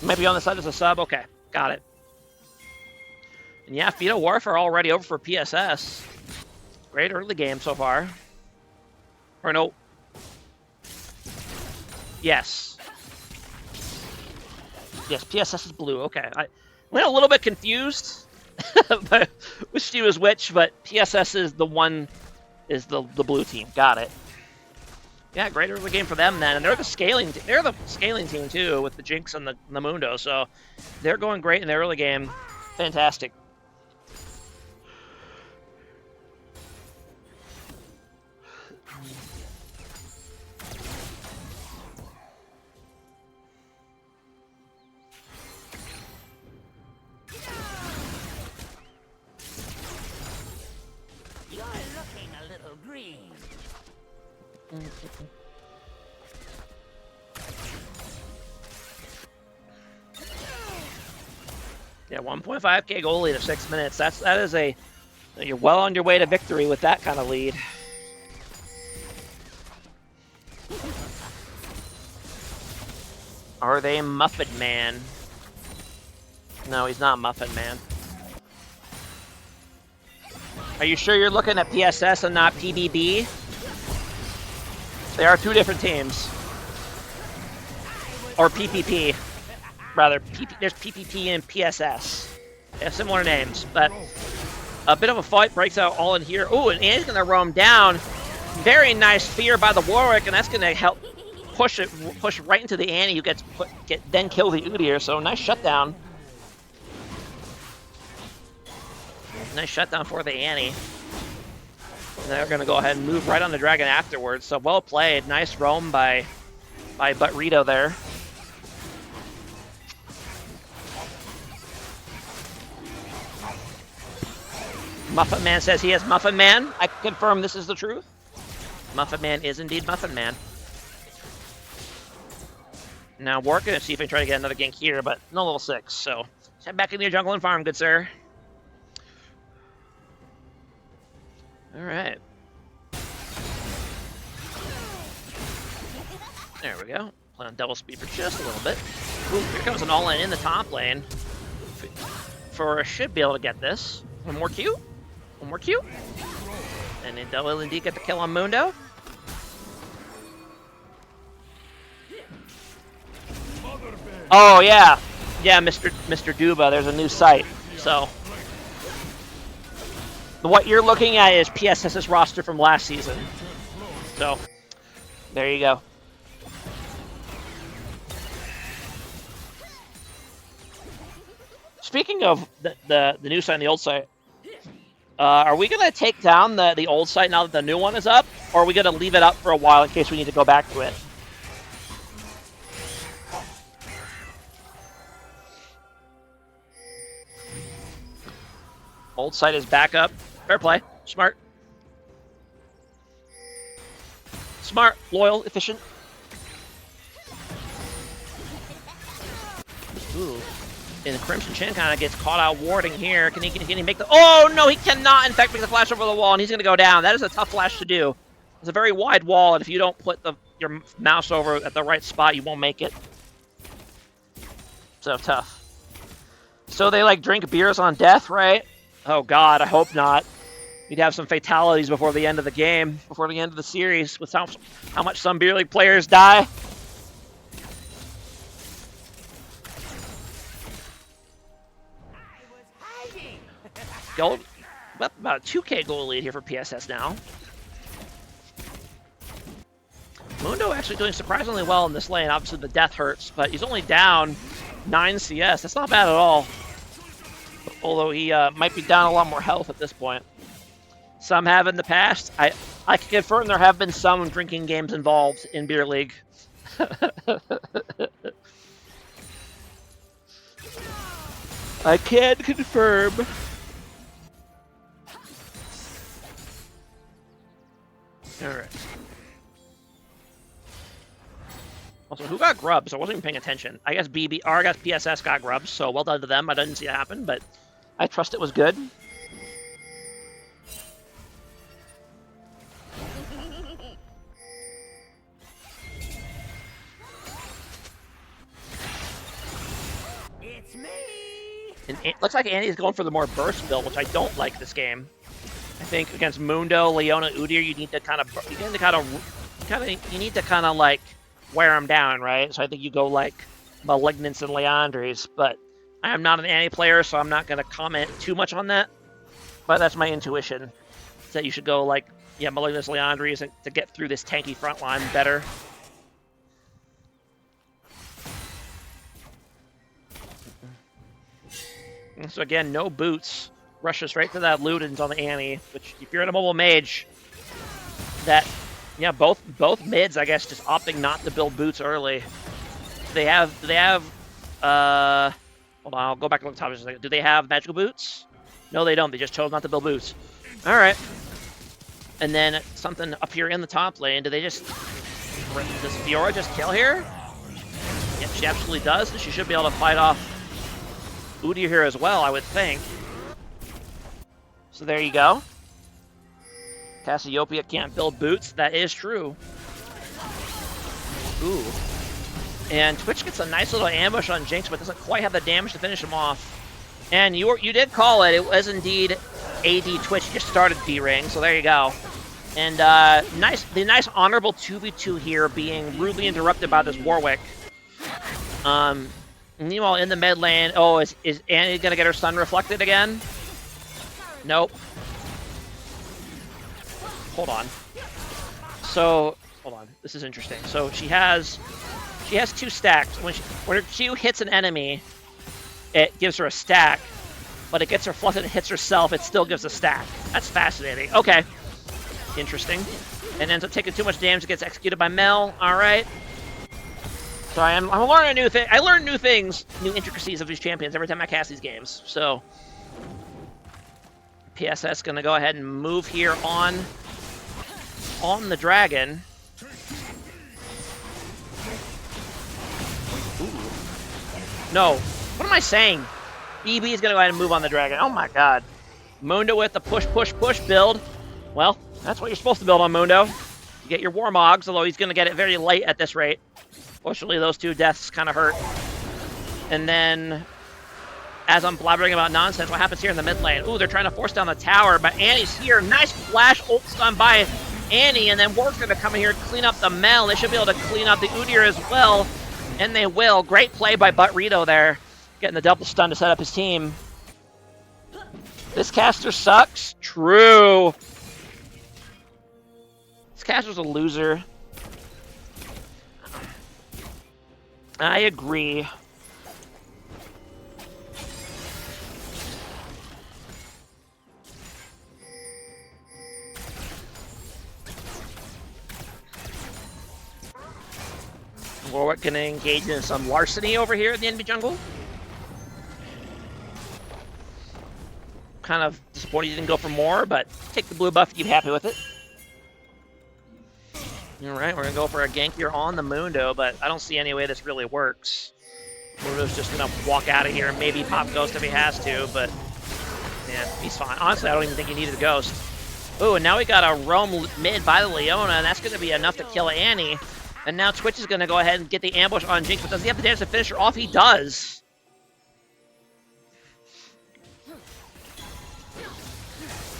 Maybe on the site as a sub? Okay, got it. And yeah, Fetal Warfare already over for PSS. Great early game so far. Or no. Yes. Yes, PSS is blue. Okay. I went a little bit confused but which team is which, but PSS is the blue team. Got it. Yeah, great early game for them then. And they're the scaling team too, with the Jinx and the Mundo, so they're going great in their early game. Fantastic. Yeah, 1.5k goal lead of 6 minutes. You're well on your way to victory with that kind of lead. Are they Muffin Man? No, he's not Muffin Man. Are you sure you're looking at PSS and not PBB? They are two different teams. Or PPP. Rather, there's PPP and PSS. They have similar names, but a bit of a fight breaks out all in here. Oh, and Annie's gonna roam down. Very nice fear by the Warwick, and that's gonna help push right into the Annie, who then kill the Udyr. So nice shutdown. Nice shutdown for the Annie. And they're gonna go ahead and move right on the dragon afterwards. So well played. Nice roam by Buttrito there. Muffin Man says he is Muffin Man. I confirm this is the truth. Muffin Man is indeed Muffin Man. Now we're going to see if we can try to get another gank here, but no level 6. So head back into your jungle and farm, good sir. All right. There we go. Play on double speed for just a little bit. Ooh, here comes an all-in in the top lane. Should be able to get this. One more Q. One more Q. And then will indeed get the kill on Mundo. Oh, yeah. Yeah, Mr. Duba, there's a new site. So, what you're looking at is PSS's roster from last season. So, there you go. Speaking of the new site and the old site, are we going to take down the old site now that the new one is up? Or are we going to leave it up for a while in case we need to go back to it? Old site is back up. Fair play. Smart. Smart, loyal, efficient. Ooh. And Crimson Chin kind of gets caught out warding here. Can he make the... Oh, no, he cannot, in fact, make the flash over the wall, and he's going to go down. That is a tough flash to do. It's a very wide wall, and if you don't put your mouse over at the right spot, you won't make it. So tough. So they, like, drink beers on death, right? Oh, God, I hope not. We'd have some fatalities before the end of the game, before the end of the series, with how much some beer league players die. Gold, about a 2K goal lead here for PSS now. Mundo actually doing surprisingly well in this lane. Obviously the death hurts, but he's only down 9 CS. That's not bad at all. Although he might be down a lot more health at this point. Some have in the past. I can confirm there have been some drinking games involved in Beer League. I can confirm. Alright. Also, who got grubs? I wasn't even paying attention. I guess PSS got grubs, so well done to them. I didn't see it happen, but I trust it was good. It's me! And it looks like Andy's going for the more burst build, which I don't like this game. I think against Mundo, Leona, Udyr, you need to kind of like wear them down, right? So I think you go like Malignance and Leandries, but I am not an Annie player, so I'm not going to comment too much on that. But that's my intuition, that you should go like, yeah, Malignance, Leandries to get through this tanky front line better. So again, no boots. Rushes right to that Ludens on the Annie, which if you're in a mobile mage, that, yeah, both mids, I guess, just opting not to build boots early. Hold on, I'll go back to the top just a second. Do they have magical boots? No, they don't. They just chose not to build boots. All right. And then something up here in the top lane. Does Fiora just kill here? Yeah, she absolutely does. She should be able to fight off Udyr here as well, I would think. So there you go. Cassiopeia can't build boots. That is true. Ooh. And Twitch gets a nice little ambush on Jinx, but doesn't quite have the damage to finish him off. And you did call it. It was indeed AD Twitch just started B-Ring, so there you go. And the nice honorable 2v2 here being rudely interrupted by this Warwick. Meanwhile, in the mid lane, oh, is Annie gonna get her stun reflected again? Nope. Hold on. So, hold on. This is interesting. So she has 2 stacks. When she hits an enemy, it gives her a stack, but it gets reflected and hits herself, it still gives a stack. That's fascinating. Okay. Interesting. And ends up taking too much damage, gets executed by Mel. Alright. So I'm learning new things. I learn new things, new intricacies of these champions every time I cast these games. So PSS gonna go ahead and move here on the dragon. Ooh. No. What am I saying? BB is gonna go ahead and move on the dragon. Oh my god. Mundo with the push, push, push build. Well, that's what you're supposed to build on Mundo. You get your Warmogs, although he's gonna get it very late at this rate. Fortunately, those 2 deaths kind of hurt. And then, as I'm blabbering about nonsense, what happens here in the mid lane? Ooh, they're trying to force down the tower, but Annie's here. Nice flash ult stun by Annie, and then Warwick's going to come in here and clean up the Mel. They should be able to clean up the Udyr as well, and they will. Great play by Buttrito there, getting the double stun to set up his team. This caster sucks? True. This caster's a loser. I agree. Warwick gonna engage in some larceny over here in the enemy jungle. Kind of disappointed you didn't go for more, but take the blue buff, you'd be happy with it. Alright, we're gonna go for a gank here on the Mundo, but I don't see any way this really works. Mundo's just gonna walk out of here and maybe pop Ghost if he has to, but yeah, he's fine. Honestly, I don't even think he needed a Ghost. Ooh, and now we got a roam mid by the Leona, and that's gonna be enough to kill Annie. And now Twitch is gonna go ahead and get the ambush on Jinx, but does he have the damage to finish her off? He does.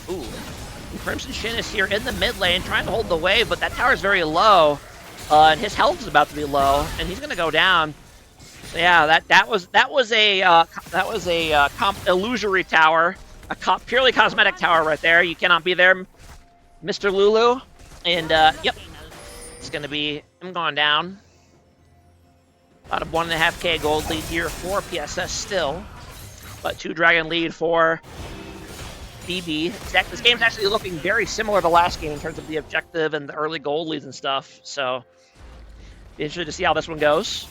Ooh. Crimson Shin is here in the mid lane, trying to hold the wave, but that tower is very low, and his health is about to be low, and he's gonna go down. So yeah, that was a illusory tower, a purely cosmetic tower right there. You cannot be there, Mr. Lulu. And yep, it's gonna be him going down. About a 1.5k gold lead here for PSS still, but 2 dragon lead for BB. This game's actually looking very similar to last game in terms of the objective and the early gold leads and stuff, so be interested to see how this one goes.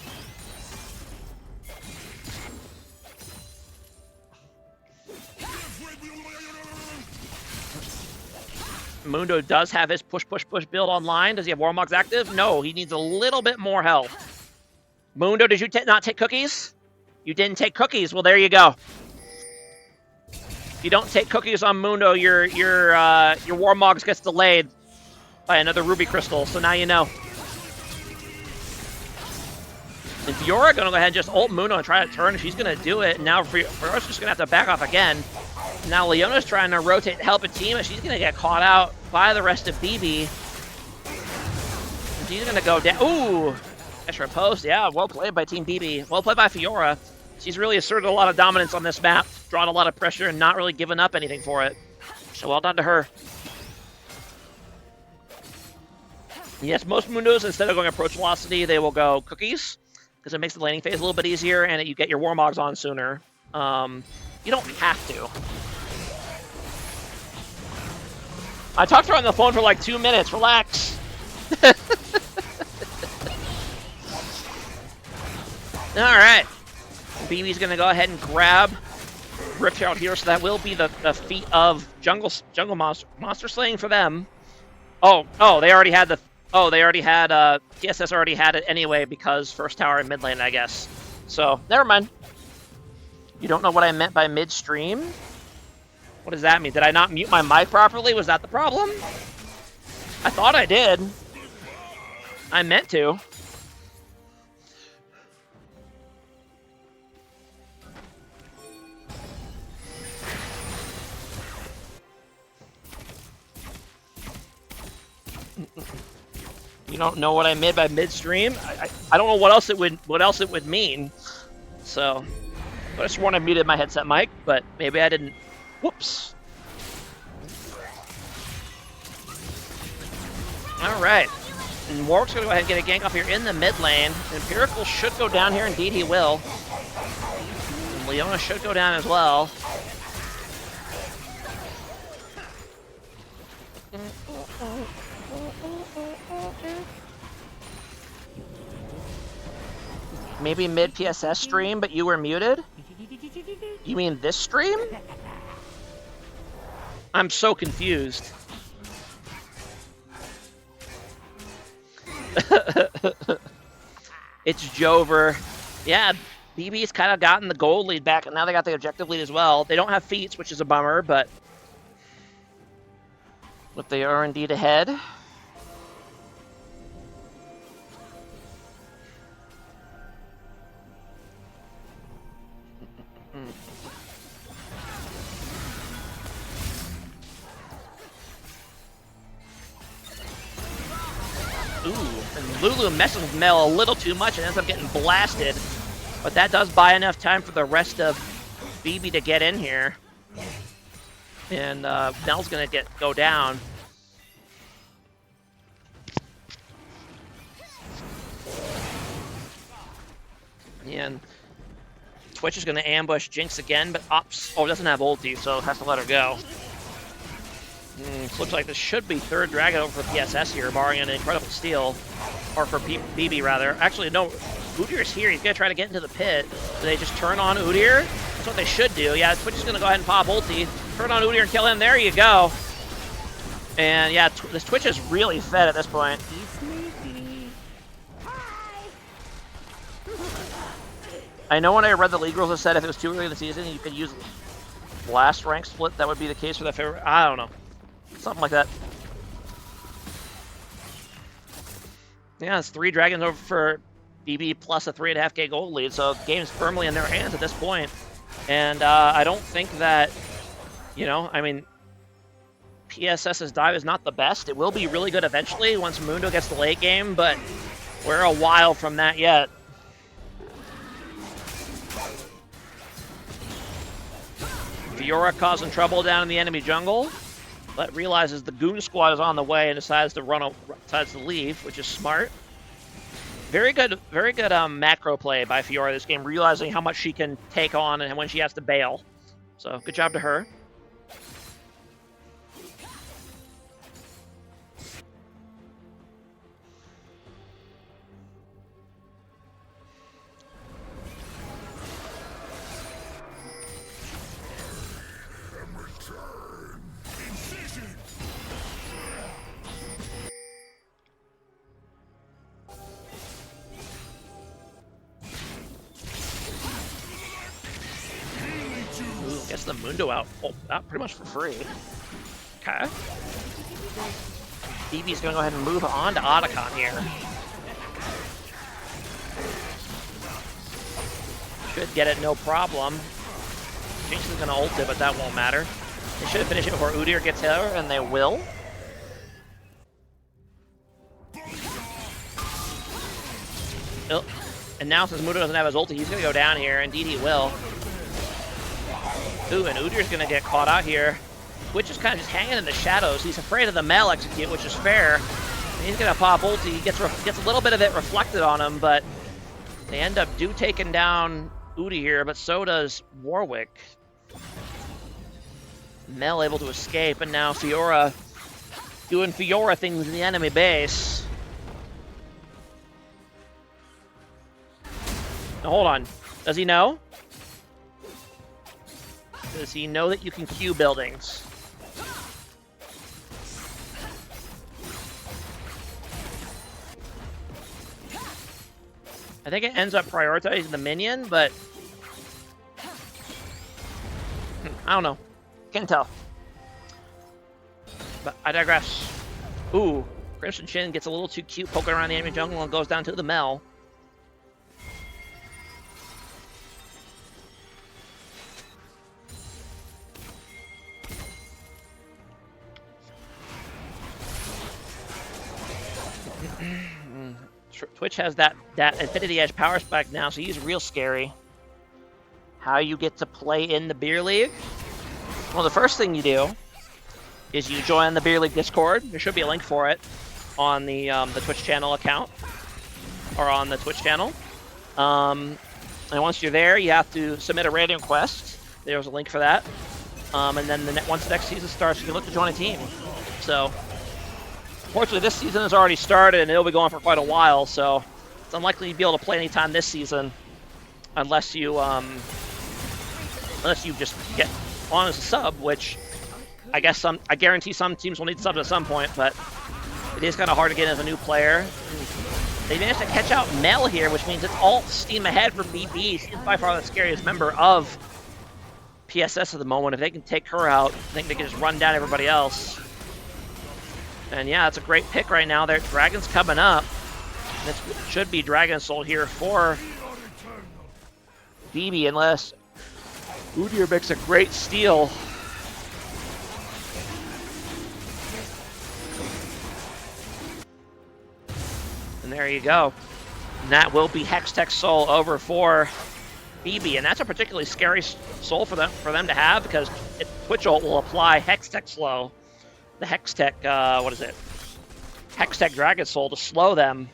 Mundo does have his push, push, push build online. Does he have Warmogs active? No, he needs a little bit more health. Mundo, did you not take cookies? You didn't take cookies. Well, there you go. If you don't take cookies on Mundo, your Warmogs gets delayed by another Ruby Crystal, so now you know. And Fiora gonna go ahead and just ult Mundo and try to turn, and she's gonna do it. And now Fiora's just gonna have to back off again. Now Leona's trying to rotate to help a team, and she's gonna get caught out by the rest of BB. And she's gonna go down. Ooh! Extra post, yeah, well played by Team BB. Well played by Fiora. She's really asserted a lot of dominance on this map, drawn a lot of pressure, and not really given up anything for it. So well done to her. Yes, most Mundos, instead of going approach velocity, they will go cookies, because it makes the laning phase a little bit easier, and you get your Warmogs on sooner. You don't have to. I talked to her on the phone for like 2 minutes. Relax. All right. BB's going to go ahead and grab Rift out here, so that will be the feat of jungle monster slaying for them. Oh, they already had TSS already had it anyway because first tower in mid lane, I guess. So, never mind. You don't know what I meant by midstream? What does that mean? Did I not mute my mic properly? Was that the problem? I thought I did. I meant to. You don't know what I meant by midstream? I don't know what else it would mean. So I just sworn I muted my headset mic, but maybe I didn't. Whoops. All right. And Warwick's going to go ahead and get a gank off here in the mid lane. Empirical should go down here. Indeed, he will. And Leona should go down as well. Maybe mid PSS stream, but you were muted? You mean this stream? I'm so confused. It's Jover. Yeah, BB's kind of gotten the gold lead back, and now they got the objective lead as well. They don't have feats, which is a bummer, but they are indeed ahead. Ooh, and Lulu messes with Mel a little too much and ends up getting blasted. But that does buy enough time for the rest of BB to get in here. And Mel's going to go down. And Twitch is going to ambush Jinx again, but Ops doesn't have ulti, so has to let her go. Looks like this should be third dragon over for PSS here, barring an incredible steal. Or for BB, rather. Actually, no. Udyr's here. He's going to try to get into the pit. Do they just turn on Udyr? That's what they should do. Yeah, Twitch is going to go ahead and pop ulti. Turn on Udyr and kill him. There you go. And yeah, this Twitch is really fed at this point. I know when I read the league rules, it said if it was too early in the season, you could use last rank split. That would be the case for that favorite. I don't know. Something like that. Yeah, it's 3 dragons over for BB plus a 3.5k gold lead, so the game's firmly in their hands at this point. And I don't think that, you know, I mean, PSS's dive is not the best. It will be really good eventually once Mundo gets the late game, but we're a while from that yet. Fiora causing trouble down in the enemy jungle, but realizes the Goon Squad is on the way and decides to leave, which is smart. Very good macro play by Fiora this game, realizing how much she can take on and when she has to bail. So good job to her. Gets the Mundo out pretty much for free. Okay. BB's gonna go ahead and move on to Otacon here. Should get it no problem. Jinx is gonna ult it, but that won't matter. They should finish it before Udyr gets here, and they will. Oh. And now since Mundo doesn't have his ulti, he's gonna go down here. Indeed he will. Ooh, and Udyr's gonna get caught out here. Twitch is kind of just hanging in the shadows. He's afraid of the Mel execute, which is fair. And he's gonna pop ulti. He gets a little bit of it reflected on him, but they end up taking down Udyr here, but so does Warwick. Mel able to escape, and now Fiora doing Fiora things in the enemy base. Now hold on. Does he know? Does he know that you can queue buildings? I think it ends up prioritizing the minion, but I don't know. Can't tell. But I digress. Ooh, Crimson Chin gets a little too cute poking around the enemy jungle and goes down to the Mel. Twitch has that Infinity Edge power spike now, so he's real scary. How you get to play in the beer league? Well, the first thing you do is you join the beer league Discord. There should be a link for it on the Twitch channel account or on the Twitch channel. And once you're there, you have to submit a rating request. There's a link for that. And then once the next season starts, you can look to join a team. So, fortunately, this season has already started, and it'll be going for quite a while. So, it's unlikely you'll be able to play anytime this season, unless you just get on as a sub, which I guarantee some teams will need subs at some point. But it is kind of hard to get in as a new player. They managed to catch out Mel here, which means it's all steam ahead for BB. She's by far the scariest member of PSS at the moment. If they can take her out, I think they can just run down everybody else. And yeah, it's a great pick right now. Their Dragon's coming up. This should be Dragon Soul here for BB, unless Udyr makes a great steal. And there you go. And that will be Hextech Soul over for BB, and that's a particularly scary soul for them to have, because Twitch ult will apply Hextech Slow, the Hextech, what is it? Hextech Dragon Soul to slow them.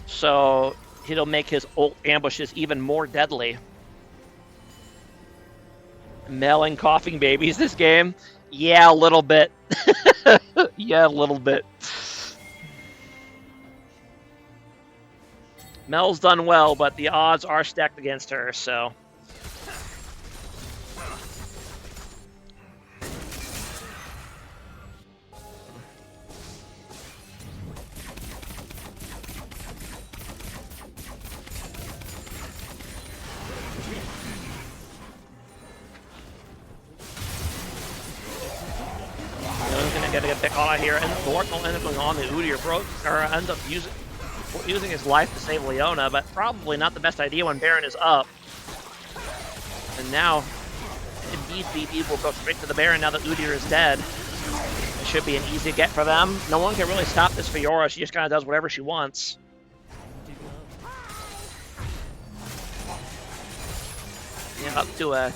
So it'll make his ult ambushes even more deadly. Mel and coughing babies this game? Yeah, a little bit. Yeah, a little bit. Mel's done well, but the odds are stacked against her, so. Leona's gonna get a pick out of here, and Thornton will end up going on the Udyr, or ends up using his life to save Leona, but probably not the best idea when Baron is up. And now, indeed, BB will go straight to the Baron now that Udyr is dead. It should be an easy get for them. No one can really stop this Fiora. She just kind of does whatever she wants. Yeah, up to a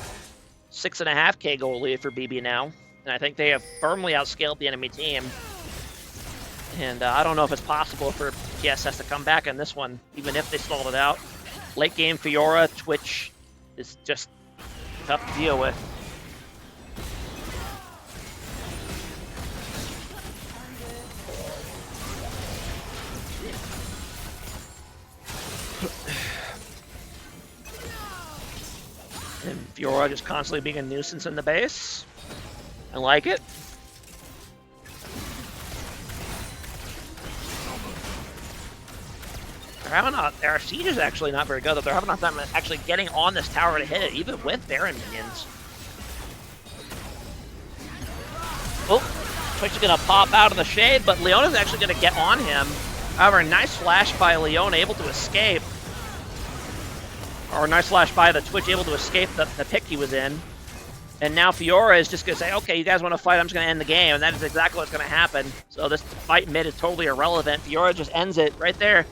6.5K goal lead for BB now. And I think they have firmly outscaled the enemy team. And I don't know if it's possible for PSS to come back on this one, even if they stalled it out. Late game Fiora, Twitch is just tough to deal with. And Fiora just constantly being a nuisance in the base. I like it. Their siege is actually not very good, though. They're having a hard time actually getting on this tower to hit it, even with Baron minions. Oh, Twitch is going to pop out of the shade, but Leona's actually going to get on him. However, nice flash by Leona, able to escape. Or nice flash by the Twitch, able to escape the pick he was in. And now Fiora is just going to say, okay, you guys want to fight, I'm just going to end the game. And that is exactly what's going to happen. So this fight mid is totally irrelevant. Fiora just ends it right there.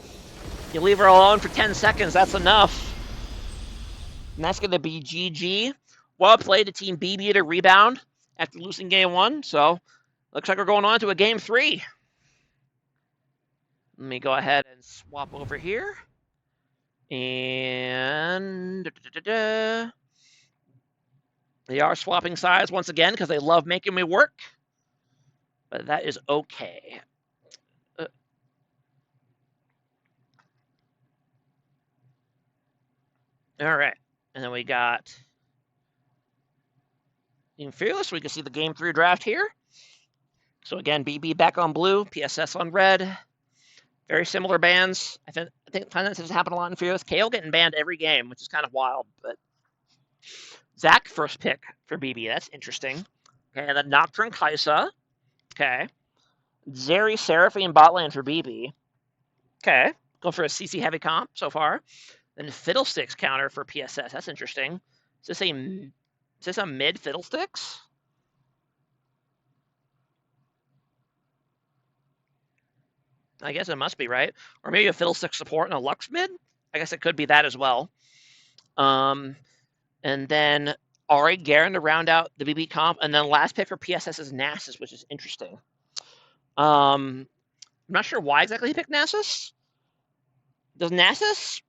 You leave her alone for 10 seconds, that's enough. And that's going to be GG. Well played to Team BB to rebound after losing game 1. So, looks like we're going on to a game 3. Let me go ahead and swap over here. And they are swapping sides once again because they love making me work. But that is okay. All right, and then we got Team Fearless. We can see the Game 3 draft here. So again, BB back on blue, PSS on red. Very similar bans. I think this has happened a lot in Fearless. KO getting banned every game, which is kind of wild. But Zach first pick for BB. That's interesting. Okay, and then Nocturne Kaisa. Okay. Zeri Seraphine bot lane for BB. Okay, go for a CC heavy comp so far. Then Fiddlesticks counter for PSS. That's interesting. Is this a mid Fiddlesticks? I guess it must be, right? Or maybe a Fiddlestick support and a Lux mid? I guess it could be that as well. And then Ari Garen to round out the BB comp. And then last pick for PSS is Nasus, which is interesting. I'm not sure why exactly he picked Nasus. Does Nasus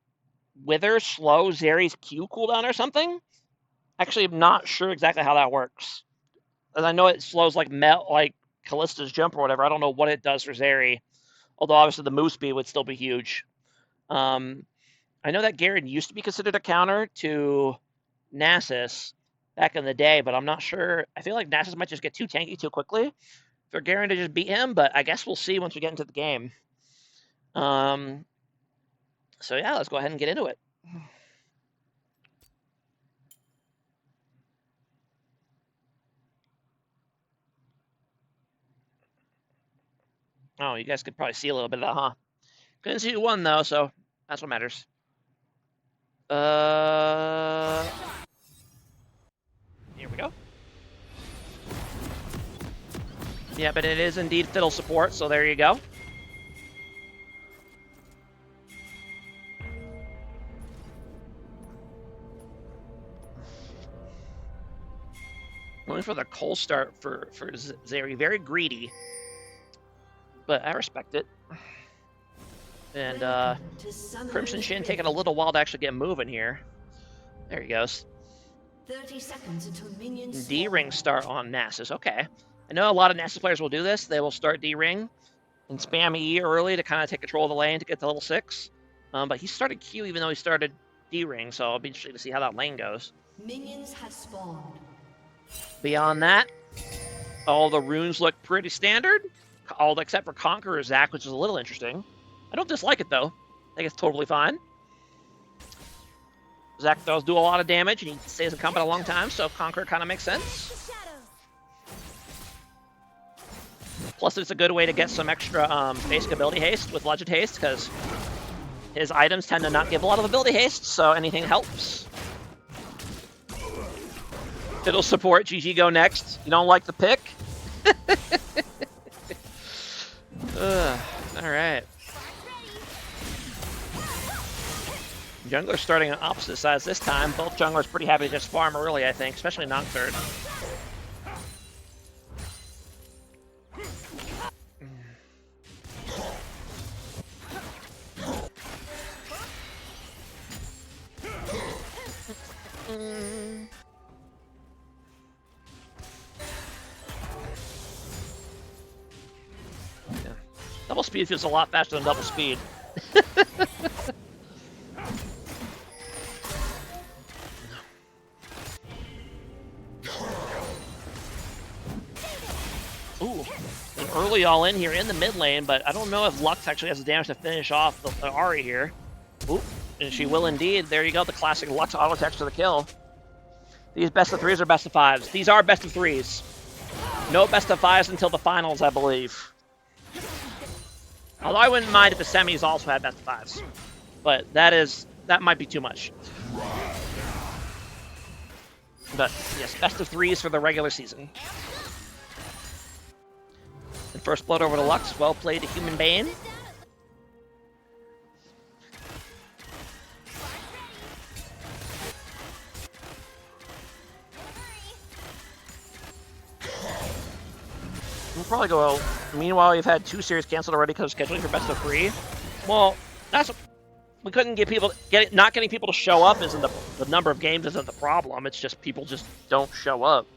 wither slow Zeri's Q cooldown or something? Actually, I'm not sure exactly how that works. As I know it slows like Callista's jump or whatever. I don't know what it does for Zeri. Although obviously the move speed would still be huge. I know that Garen used to be considered a counter to Nasus back in the day, but I'm not sure. I feel like Nasus might just get too tanky too quickly for Garen to just beat him, but I guess we'll see once we get into the game. So yeah, let's go ahead and get into it. Oh, you guys could probably see a little bit of that, huh? Couldn't see who won though, so that's what matters. Here we go. Yeah, but it is indeed fiddle support, so there you go. Going for the cold start for Zeri. Very greedy. But I respect it. And Crimson Shin taking a little while to actually get moving here. There he goes. 30 seconds until minions D-ring start on Nasus. Okay. I know a lot of Nasus players will do this. They will start D-ring and spam E early to kind of take control of the lane to get to level 6. But he started Q even though he started D-ring, so I'll be interested to see how that lane goes. Minions have spawned. Beyond that, all the runes look pretty standard, all except for Conqueror Zac, which is a little interesting. I don't dislike it though. I think it's totally fine. Zac does do a lot of damage, and he stays in combat a long time, so Conqueror kind of makes sense. Plus, it's a good way to get some extra basic ability haste with Legend Haste, because his items tend to not give a lot of ability haste, so anything helps. Fiddle support, GG go next. You don't like the pick? Alright. Jungler's starting on opposite sides this time. Both junglers pretty happy to just farm early, I think, especially Nocturne. Yeah. Double speed feels a lot faster than double speed. Ooh, an early all-in here in the mid lane, but I don't know if Lux actually has the damage to finish off the Ahri here. Ooh, and she will indeed. There you go, the classic Lux auto-text to the kill. These best of 3s are best of 5s. These are best of 3s. No best of 5s until the finals, I believe. Although I wouldn't mind if the semis also had best of 5s. But that might be too much. But yes, best of 3s for the regular season. And first blood over to Lux. Well played to Human Bane. We'll probably go out. Meanwhile, we've had 2 series canceled already because of scheduling for best of 3. Well, we couldn't get people not getting people to show up isn't the number of games isn't the problem. It's just people just don't show up.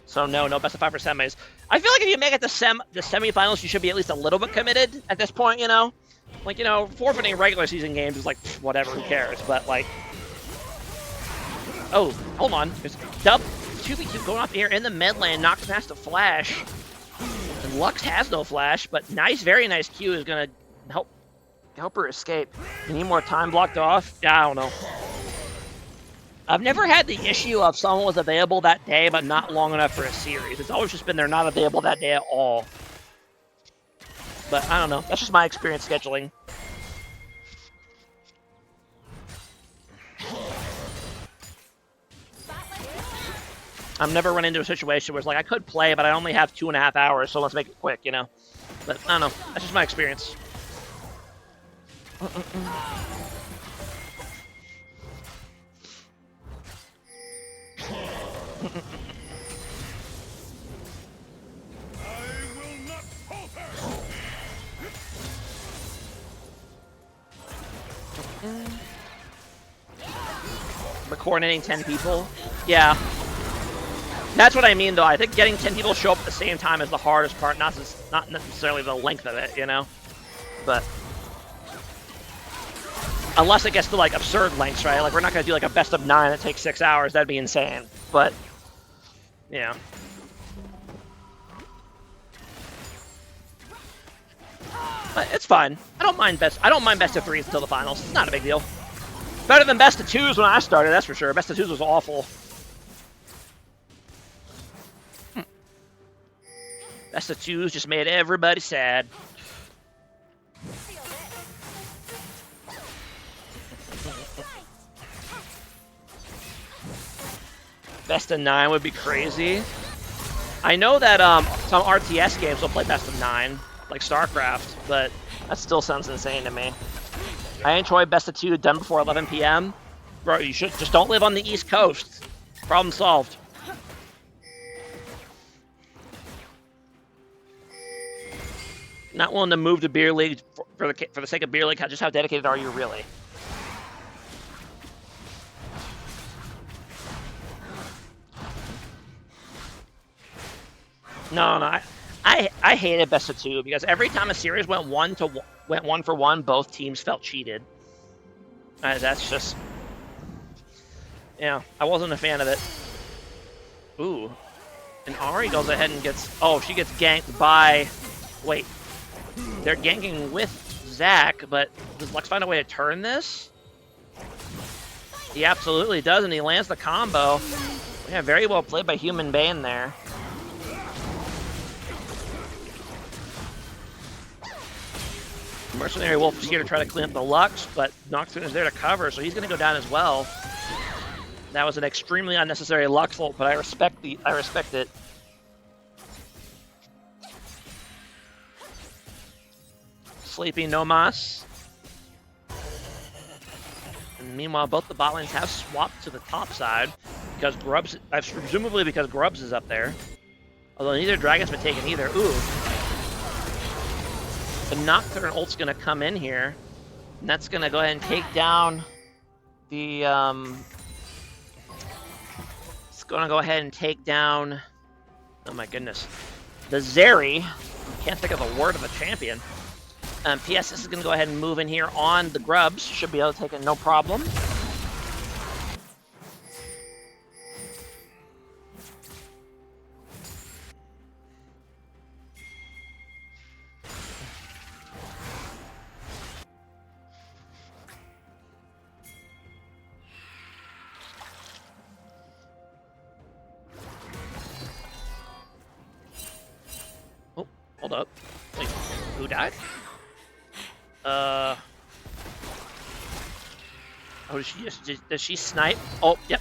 So no best of 5 for semis. I feel like if you make it to the semifinals, you should be at least a little bit committed at this point, you know? Like, you know, forfeiting regular season games is like, whatever, who cares? But like, oh, hold on. There's dub 2v2 going off here in the mid lane, knocks past the flash. And Lux has no flash, but very nice Q is gonna help her escape. You need more time blocked off? Yeah, I don't know. I've never had the issue of someone was available that day, but not long enough for a series. It's always just been they're not available that day at all. But I don't know. That's just my experience scheduling. I've never run into a situation where it's like, I could play, but I only have 2.5 hours, so let's make it quick, you know? But I don't know. That's just my experience. But coordinating 10 people? Yeah. That's what I mean, though. I think getting 10 people to show up at the same time is the hardest part, not necessarily the length of it, you know? But unless it gets to, like, absurd lengths, right? Like, we're not going to do, like, a best of 9 that takes 6 hours. That'd be insane. But, yeah. But it's fine. I don't mind best of 3s until the finals. It's not a big deal. Better than best of 2s when I started, that's for sure. Best of 2s was awful. Best of 2s just made everybody sad. Best of 9 would be crazy. I know that some RTS games will play best of 9, like StarCraft, but that still sounds insane to me. I enjoy best of 2 done before 11 p.m. Bro, you should just don't live on the East Coast. Problem solved. Not willing to move to beer league for the sake of beer league. Just how dedicated are you really? No. I hated best of 2 because every time a series went 1 for 1, both teams felt cheated. That's just, yeah, I wasn't a fan of it. Ooh, and Ari goes ahead and gets. Oh, she gets ganked by. Wait, they're ganking with Zach, but does Lux find a way to turn this? He absolutely does, and he lands the combo. Yeah, very well played by Human Bane there. Mercenary Wolf is here to try to clean up the Lux, but Nocturne is there to cover, so he's going to go down as well. That was an extremely unnecessary Lux ult, but I respect it. Sleepy Nomas. And meanwhile, both the bot lanes have swapped to the top side because presumably because Grubbs is up there. Although neither dragon's been taken either. Ooh. The Nocturne ult's going to come in here, and that's going to go ahead and take down the, it's going to go ahead and take down, oh my goodness, the Zeri. Can't think of a word of a champion. PSS is going to go ahead and move in here on the Grubbs. Should be able to take it no problem. Hold up. Wait, who died? Oh, does she snipe? Oh, yep.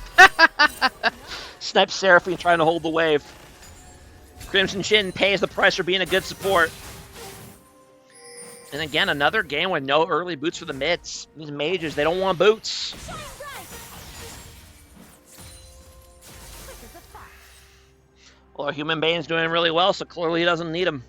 Snipe Seraphine trying to hold the wave. Crimson Chin pays the price for being a good support. And again, another game with no early boots for the mids. These mages, they don't want boots. Well, Human Bane's doing really well, so clearly he doesn't need them.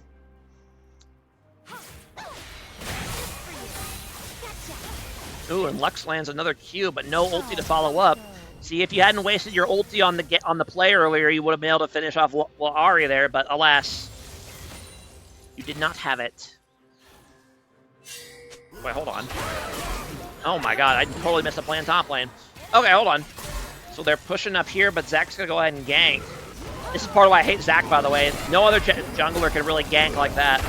Ooh, and Lux lands another Q, but no ulti to follow up. See, if you hadn't wasted your ulti on the play earlier, you would have been able to finish off Ari there, but alas, you did not have it. Wait, hold on. Oh my god, I totally missed the plan top lane. Okay, hold on. So they're pushing up here, but Zach's gonna go ahead and gank. This is part of why I hate Zach, by the way. No other jungler can really gank like that.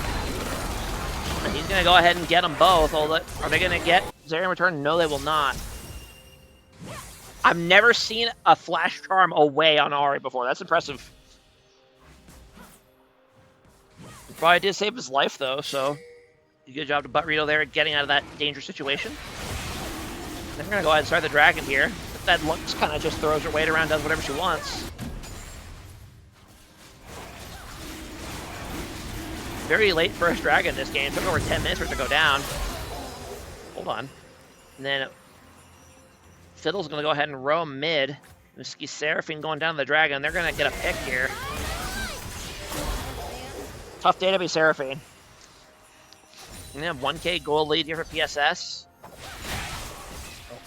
And he's gonna go ahead and get them both. Are they gonna get Zeri in return? No, they will not. I've never seen a flash charm away on Ari before. That's impressive. He probably did save his life, though, so good job to Buttrito there at getting out of that dangerous situation. Then we're going to go ahead and start the dragon here. That Lux kind of just throws her weight around, does whatever she wants. Very late first dragon this game. Took over 10 minutes for it to go down. hold on. And then Fiddle's going to go ahead and roam mid. We see Seraphine going down the dragon. They're going to get a pick here. Tough day to be Seraphine. And have 1K gold lead here for PSS.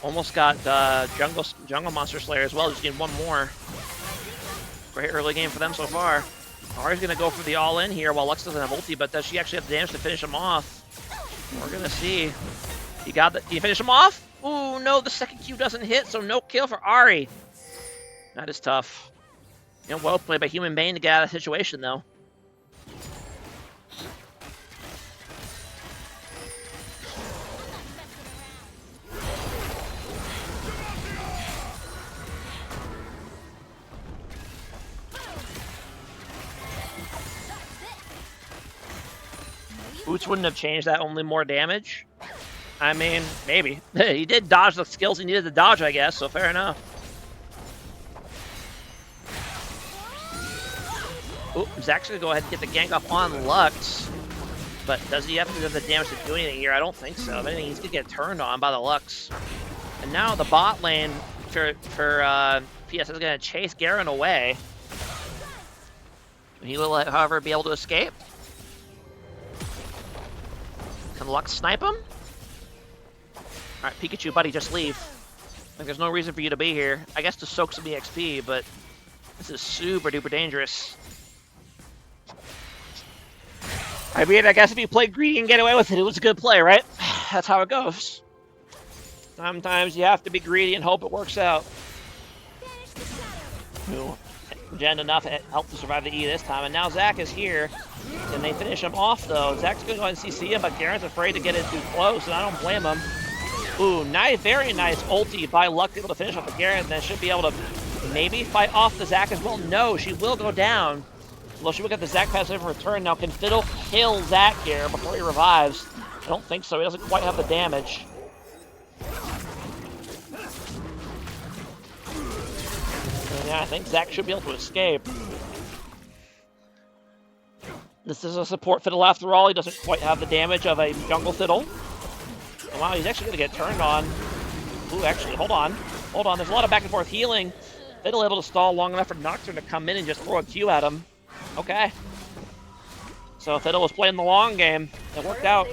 Almost got Jungle Monster Slayer as well. Just need one more. Great early game for them so far. Ari's going to go for the all-in here while Lux doesn't have ulti, but does she actually have the damage to finish him off? We're going to see. You got the, you finish him off? Ooh, no, the second Q doesn't hit, so no kill for Ari. That is tough. You know, well played by Human Bane to get out of the situation, though. Boots wouldn't have changed that, only more damage. I mean, maybe. He did dodge the skills he needed to dodge, I guess, so fair enough. Ooh, Zach's gonna go ahead and get the gank off on Lux. But does he have to do the damage to do anything here? I don't think so. If anything, he's gonna get turned on by the Lux. And now the bot lane for PS is gonna chase Garen away. He will, however, be able to escape. Can Lux snipe him? Alright, Pikachu, buddy, just leave. Like, there's no reason for you to be here. I guess to soak some EXP, but this is super duper dangerous. I mean, I guess if you play greedy and get away with it, it was a good play, right? That's how it goes. Sometimes you have to be greedy and hope it works out. Ooh, Gen enough helped to survive the E this time, and now Zach is here. Can they finish him off, though? Zach's going to go ahead and CC him, but Garen's afraid to get in too close, and I don't blame him. Ooh, nice, very nice ulti by Luck able to finish off the Garen, then should be able to maybe fight off the Zach as well. No, she will go down. Well, she will get the Zach passive in return. Now, can Fiddle kill Zach here before he revives? I don't think so. He doesn't quite have the damage. And yeah, I think Zach should be able to escape. This is a support Fiddle after all. He doesn't quite have the damage of a jungle Fiddle. Oh, wow, he's actually going to get turned on. Ooh, actually, hold on. Hold on, there's a lot of back and forth healing. Fiddle able to stall long enough for Nocturne to come in and just throw a Q at him. Okay. So Fiddle was playing the long game. It worked out.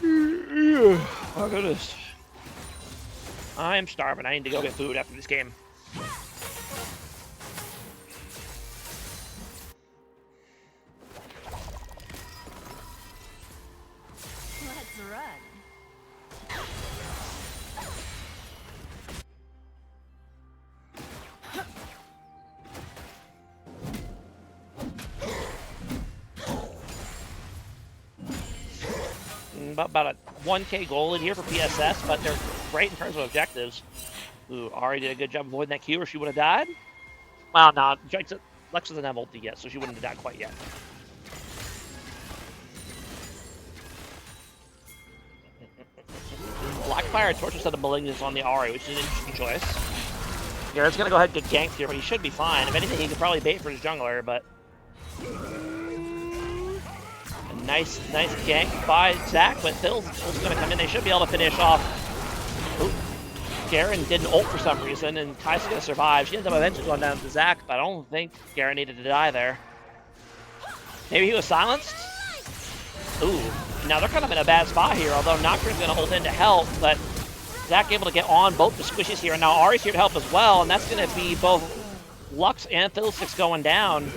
Oh, goodness. I am starving. I need to go get food after this game. Let's run. About a 1K goal in here for PSS, but they're great in terms of objectives. Ooh, Ari did a good job avoiding that Q or she would have died. Well, no, Lex doesn't have ulti yet, so she wouldn't have died quite yet. Blackfire Torch instead of Malignance on the Ari, which is an interesting choice. Garrett's gonna go ahead and get ganked here, but he should be fine. If anything, he could probably bait for his jungler, but... Nice gank by Zach, but Phil's going to come in. They should be able to finish off. Ooh. Garen didn't ult for some reason, and Kai's going to survive. She ends up eventually going down to Zach, but I don't think Garen needed to die there. Maybe he was silenced? Ooh. Now they're kind of in a bad spot here, although Nocturne's going to hold in to help, but Zach able to get on both the squishes here, and now Ari's here to help as well, and that's going to be both Lux and Fiddlesticks going down.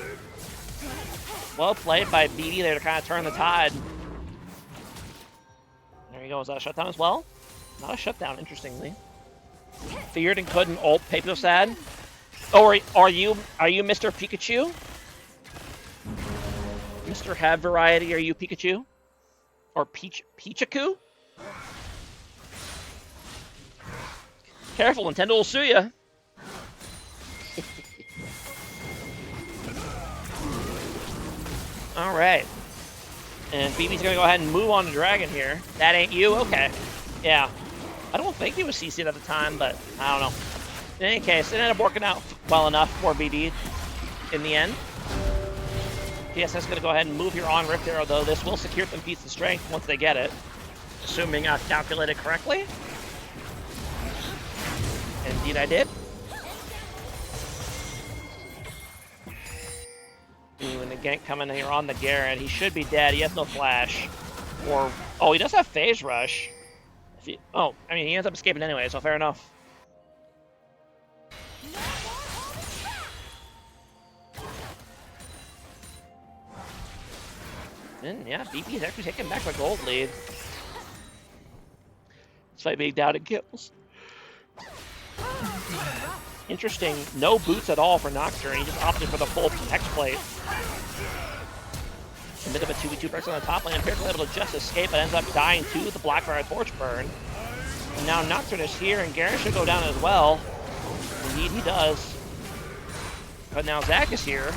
Well played by BD there to kind of turn the tide. There you go. Was that a shutdown as well? Not a shutdown, interestingly. Feared and couldn't ult. Paper sad. Oh, are you Mr. Pikachu? Mr. Have Variety, are you Pikachu? Or Pichaku? Careful, Nintendo will sue you. All right. And BB's going to go ahead and move on to Dragon here. That ain't you? Okay. Yeah. I don't think he was CC'd at the time, but I don't know. In any case, it ended up working out well enough for BB. in the end. PSS is going to go ahead and move here on Rift Arrow, though. This will secure some feats of strength once they get it, assuming I calculated correctly. Indeed, I did. Ooh, and the gank coming here on the Garen. He should be dead. He has no flash. Or, oh, he does have phase rush. Oh, I mean, he ends up escaping anyway, so fair enough. And yeah, BP is actually taking back the gold lead. Despite being down in kills. Interesting, no boots at all for Nocturne. He just opted for the full Hex Plate. A bit of a 2v2 person on the top lane. Empirical able to just escape, but ends up dying to the Blackfire Torch burn. And now Nocturne is here, and Garen should go down as well. Indeed, he does. But now Zach is here.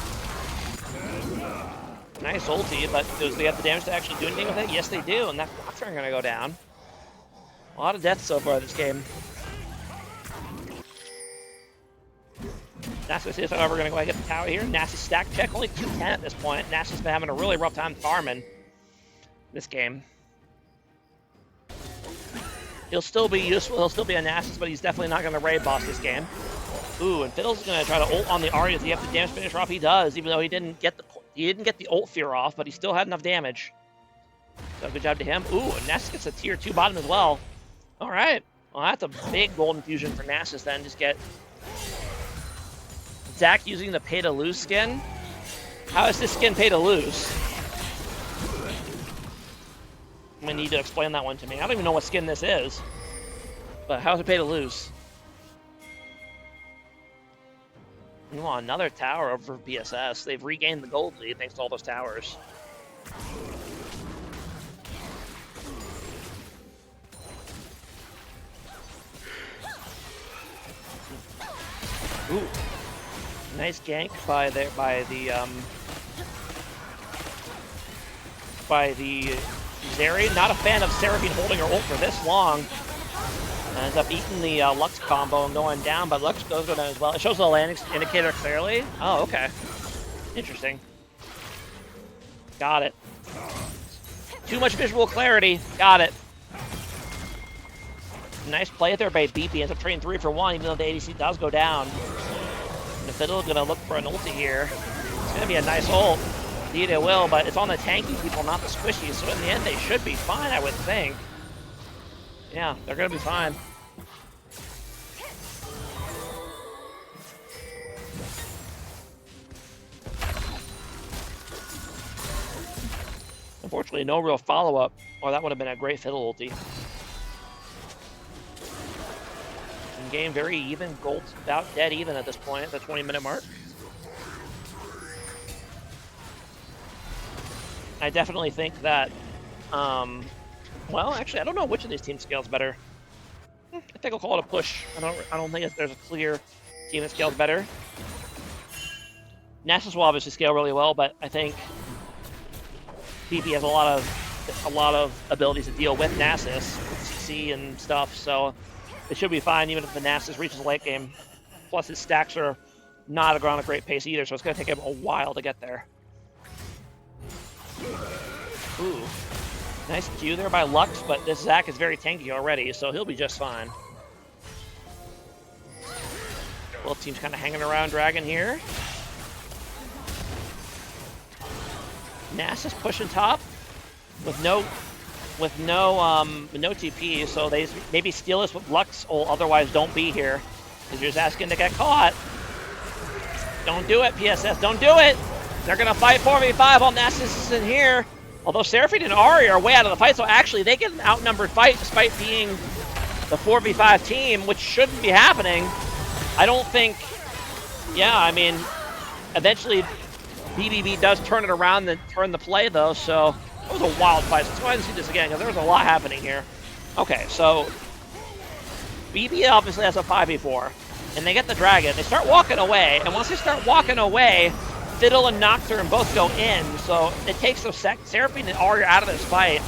Nice ulti, but do they have the damage to actually do anything with it? Yes, they do, and that Nocturne gonna go down. A lot of deaths so far this game. Nasus is, however, going to go ahead and get the tower here. Nasus stack check, only 210 at this point. Nasus has been having a really rough time farming this game. He'll still be useful, he'll still be a Nasus, but he's definitely not going to raid boss this game. Ooh, and Fiddle's going to try to ult on the Ahri. Does he have the damage finisher off? He does, even though he didn't get the ult fear off, but he still had enough damage. So good job to him. Ooh, and Nasus gets a tier 2 bottom as well. All right. Well, that's a big golden fusion for Nasus then. Just get Zach using the pay to lose skin. How is this skin pay to lose? I'm gonna need to explain that one to me. I don't even know what skin this is. But how's it pay to lose? We want another tower over PSS. They've regained the gold lead thanks to all those towers. Ooh. Nice gank by the Zeri. Not a fan of Seraphine holding her ult for this long. Ends up eating the Lux combo and going down, but Lux goes down as well. It shows the landing indicator clearly. Oh, okay. Interesting. Got it. Too much visual clarity. Got it. Nice play there by BP. Ends up trading 3 for 1, even though the ADC does go down. And Fiddle's gonna look for an ulti here. It's gonna be a nice ult. Indeed it will, but it's on the tanky people, not the squishies. So in the end, they should be fine, I would think. Yeah, they're gonna be fine. Unfortunately, no real follow-up, or that would have been a great Fiddle ulti. Game very even. Gold's about dead even at this point, at the 20-minute mark. I definitely think that, well, actually, I don't know which of these teams scales better. I think I'll call it a push. I don't think there's a clear team that scales better. Nasus will obviously scale really well, but I think BP has a lot of abilities to deal with Nasus, CC and stuff, so it should be fine even if the Nasus reaches the late game. Plus his stacks are not on a great pace either, so it's going to take him a while to get there. Ooh. Nice Q there by Lux, but this Zac is very tanky already, so he'll be just fine. Both teams kind of hanging around Dragon here. Nasus pushing top with no TP, so they maybe steal this with Lux or otherwise don't be here. Because you're just asking to get caught. Don't do it, PSS, don't do it! They're gonna fight 4v5 while Nasus is in here. Although Seraphine and Ahri are way out of the fight, so actually they get an outnumbered fight despite being the 4v5 team, which shouldn't be happening. I don't think, yeah, I mean, eventually BBB does turn it around and turn the play though, so it was a wild fight. So let's go ahead and see this again, because there was a lot happening here. Okay, so BB obviously has a 5v4, and they get the dragon. They start walking away, and once they start walking away, Fiddle and Nocturne both go in, so it takes those Seraphine and Ahri out of this fight,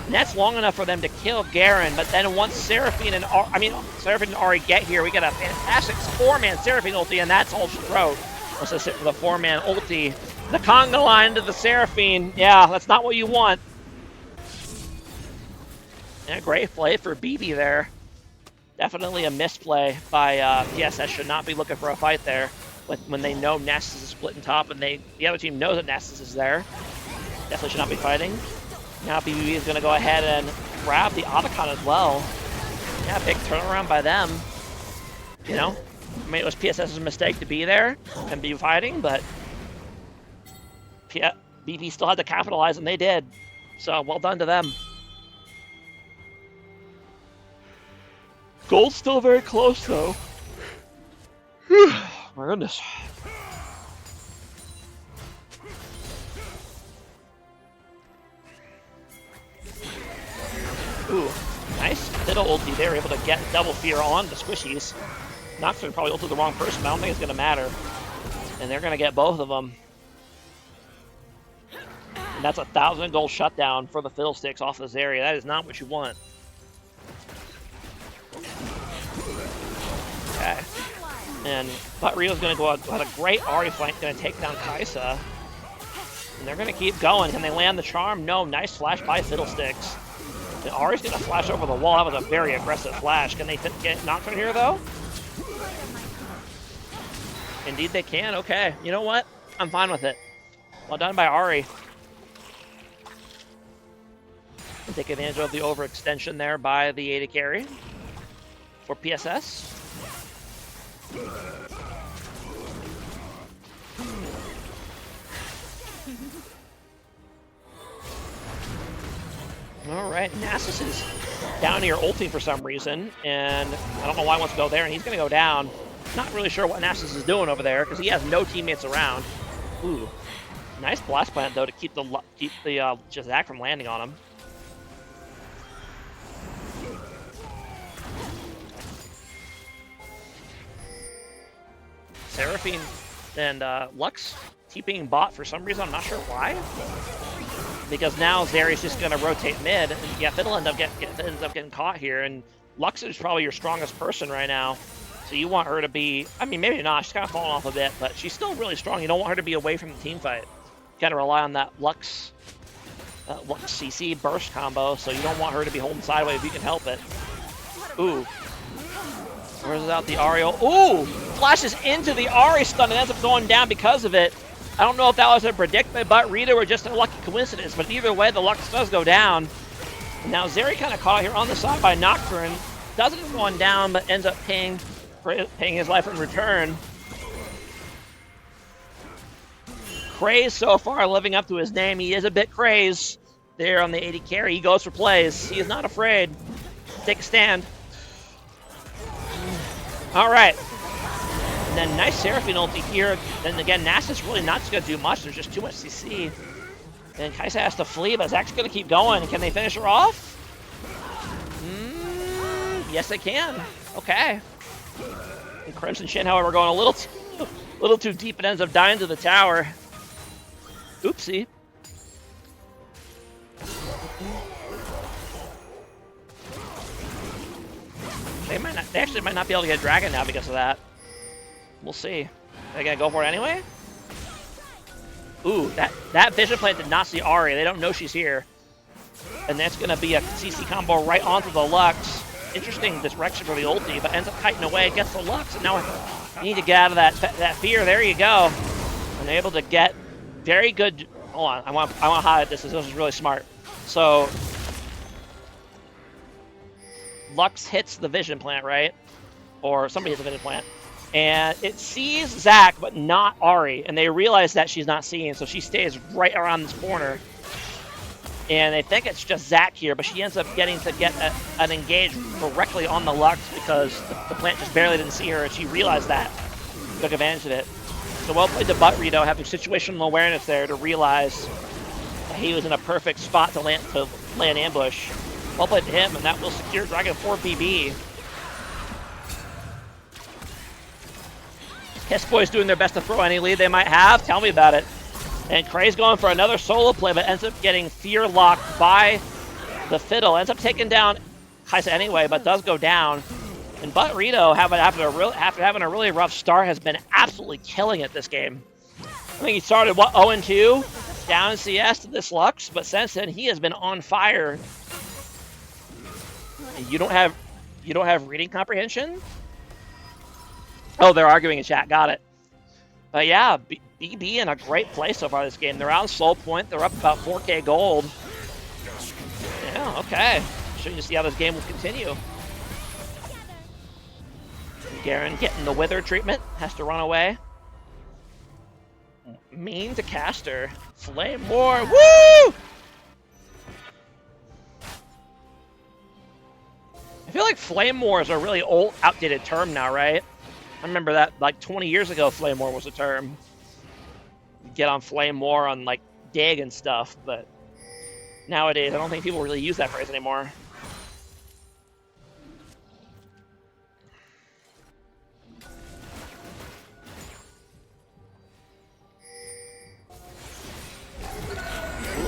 and that's long enough for them to kill Garen. But then once Seraphine and Ahri get here, we get a fantastic 4-man Seraphine ulti, and that's all she wrote. Wants to sit with a 4-man ulti. The conga line to the Seraphine. Yeah, that's not what you want. Yeah, great play for BB there. Definitely a misplay by PSS. Should not be looking for a fight there when they know Nessus is split in top and the other team knows that Nessus is there. Definitely should not be fighting. Now BB is going to go ahead and grab the Otacon as well. Yeah, big turnaround by them. You know, I mean, it was PSS's mistake to be there and be fighting, but BB still had to capitalize, and they did. So, well done to them. Gold's still very close, though. My goodness. Ooh, nice little ulti. They were able to get double fear on the squishies. Nocturne probably ulted the wrong person, but I don't think it's going to matter. And they're going to get both of them. And that's 1,000 gold shutdown for the Fiddlesticks off this area. That is not what you want. Okay. And but Rio's going to go out a great Ahri flank, going to take down Kaisa. And they're going to keep going. Can they land the charm? No. Nice flash by Fiddlesticks. And Ahri's going to flash over the wall. That was a very aggressive flash. Can they get Nocturne here, though? Indeed they can. Okay. You know what? I'm fine with it. Well done by Ahri. Take advantage of the overextension there by the AD carry for PSS. All right, Nasus is down here ulting for some reason, and I don't know why he wants to go there, and he's going to go down. Not really sure what Nasus is doing over there because he has no teammates around. Ooh, nice blast plant though to keep the Zac from landing on him. Seraphine and Lux TPing bot for some reason. I'm not sure why. Because now Zeri's just going to rotate mid. And yeah, Fiddle ends up getting caught here. And Lux is probably your strongest person right now. So you want her to be... I mean, maybe not. She's kind of falling off a bit. But she's still really strong. You don't want her to be away from the team fight. You got to rely on that Lux CC burst combo. So you don't want her to be holding sideways if you can help it. Ooh. Where's out the Ario? Ooh! Flashes into the Ahri stun and ends up going down because of it. I don't know if that was a predicted by Rita or just a lucky coincidence, but either way, the Lux does go down. And now Zeri kind of caught here on the side by Nocturne. Doesn't go on down, but ends up paying his life in return. Craze so far living up to his name. He is a bit crazed there on the AD carry. He goes for plays. He is not afraid. Take a stand. All right. And then nice Seraphine ulti here. Then again, Nasus really not going to do much. There's just too much CC. And Kaisa has to flee, but Zac's going to keep going. Can they finish her off? Yes, they can. Okay. And Crimson Shin, however, going a little too deep and ends up dying to the tower. Oopsie. They actually might not be able to get Dragon now because of that. We'll see. Are they gonna go for it anyway? Ooh, that vision plant did not see Ahri. They don't know she's here. And that's gonna be a CC combo right onto the Lux. Interesting direction for the ulti, but ends up kiting away, gets the Lux, and now you need to get out of that fear. There you go. And able to get very good. Hold on, I want to highlight this. This is really smart. So Lux hits the vision plant, right? Or somebody hits the vision plant. And it sees Zac, but not Ahri. And they realize that she's not seeing, so she stays right around this corner. And they think it's just Zac here, but she ends up getting to get an engage directly on the Lux because the plant just barely didn't see her, and she realized that. Took advantage of it. So well played to Butt Rito, having situational awareness there to realize that he was in a perfect spot to land ambush. Well played to him, and that will secure Dragon 4 PB. Kiss Boys doing their best to throw any lead they might have. Tell me about it. And Kray's going for another solo play, but ends up getting fear locked by the Fiddle. Ends up taking down Kaisa anyway, but does go down. And Butt Rito, having a really rough start, has been absolutely killing it this game. I think he started, what, 0-2 down in CS to this Lux, but since then he has been on fire. And you don't have reading comprehension? Oh, they're arguing in chat. Got it. But yeah, BB in a great place so far this game. They're on Soul Point. They're up about 4K gold. Yeah, okay. Should you see how this game will continue. Garen getting the wither treatment. Has to run away. Mean to caster. Flame War. Woo! I feel like Flame War is a really old, outdated term now, right? I remember that like 20 years ago, Flame War was a term. You get on Flame War on like Dig and stuff, but nowadays I don't think people really use that phrase anymore.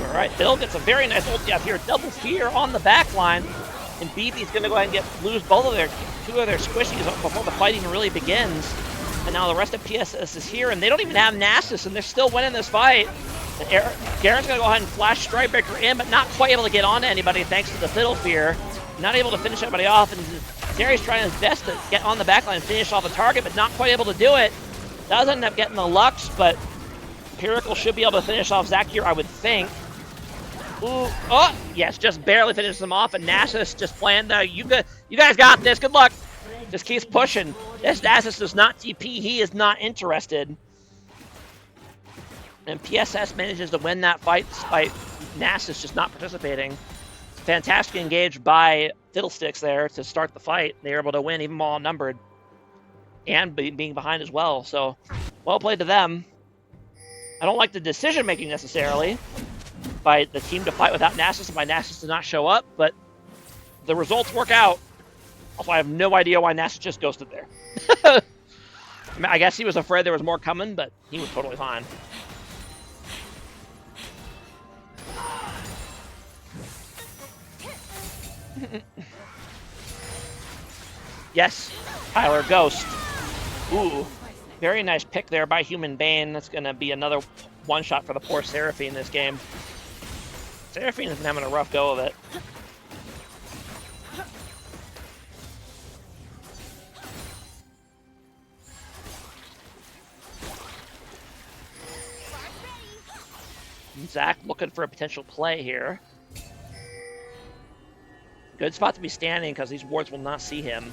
All right, Bill gets a very nice ulti up here. Double fear on the back line. And BB's going to go ahead and lose two of their squishies before the fight even really begins. And now the rest of PSS is here, and they don't even have Nasus, and they're still winning this fight. And Garen's going to go ahead and flash Strikebreaker in, but not quite able to get onto anybody thanks to the Fiddle Fear. Not able to finish anybody off, and Zeri's trying his best to get on the backline and finish off the target, but not quite able to do it. Does end up getting the Lux, but Empirical should be able to finish off Zac here, I would think. Ooh, oh, yes, just barely finishes him off, and Nasus just playing the, you guys got this, good luck. Just keeps pushing. This Nasus does not TP, he is not interested. And PSS manages to win that fight despite Nasus just not participating. Fantastic engage by Fiddlesticks there to start the fight. They were able to win even while outnumbered. And being behind as well, so well played to them. I don't like the decision making necessarily by the team to fight without Nasus and by Nasus to not show up, but the results work out. Also, I have no idea why Nasus just ghosted there. I mean, I guess he was afraid there was more coming, but he was totally fine. Yes, Tyler Ghost. Ooh, very nice pick there by Human Bane. That's going to be another one-shot for the poor Seraphine this game. Seraphine has been having a rough go of it. Zac looking for a potential play here. Good spot to be standing because these wards will not see him.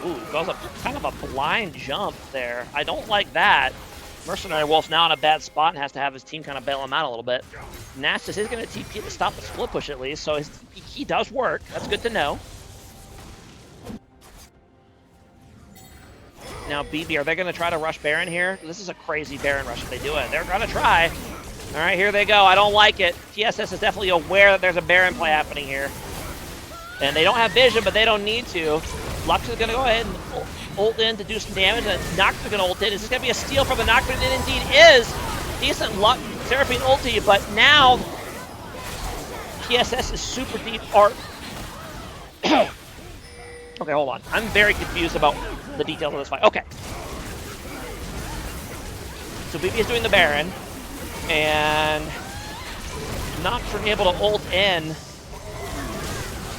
Ooh, goes up kind of a blind jump there. I don't like that. Mercenary Wolf's now in a bad spot and has to have his team kind of bail him out a little bit. Nasus is going to TP to stop the split push at least, so his TP does work. That's good to know. Now BB, are they going to try to rush Baron here? This is a crazy Baron rush if they do it. They're going to try. All right, here they go. I don't like it. PSS is definitely aware that there's a Baron play happening here. And they don't have vision, but they don't need to. Lux is going to go ahead and ult in to do some damage, and Nox is going to ult in. Is this going to be a steal from the Nox? But it indeed is. Decent luck, Seraphine ulti, but now PSS is super deep. Okay, hold on. I'm very confused about the details of this fight. Okay. So BB is doing the Baron, and Nox are able to ult in.